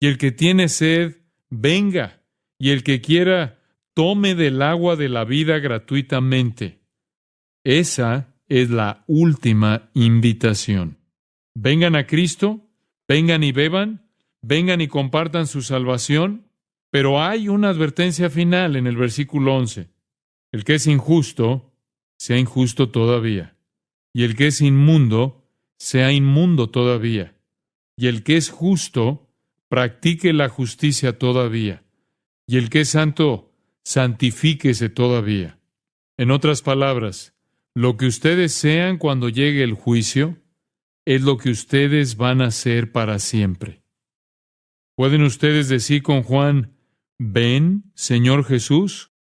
Y el que tiene sed, venga. Y el que quiera, tome del agua de la vida gratuitamente. Esa es la última invitación. Vengan a Cristo, vengan y beban, vengan y compartan su salvación, pero hay una advertencia final en el versículo 11. El que es injusto, sea injusto todavía. Y el que es inmundo, sea inmundo todavía. Y el que es justo, practique la justicia todavía. Y el que es santo, santifíquese todavía. En otras palabras, lo que ustedes sean cuando llegue el juicio, es lo que ustedes van a ser para siempre. ¿Pueden ustedes decir con Juan, ven, Señor Jesús?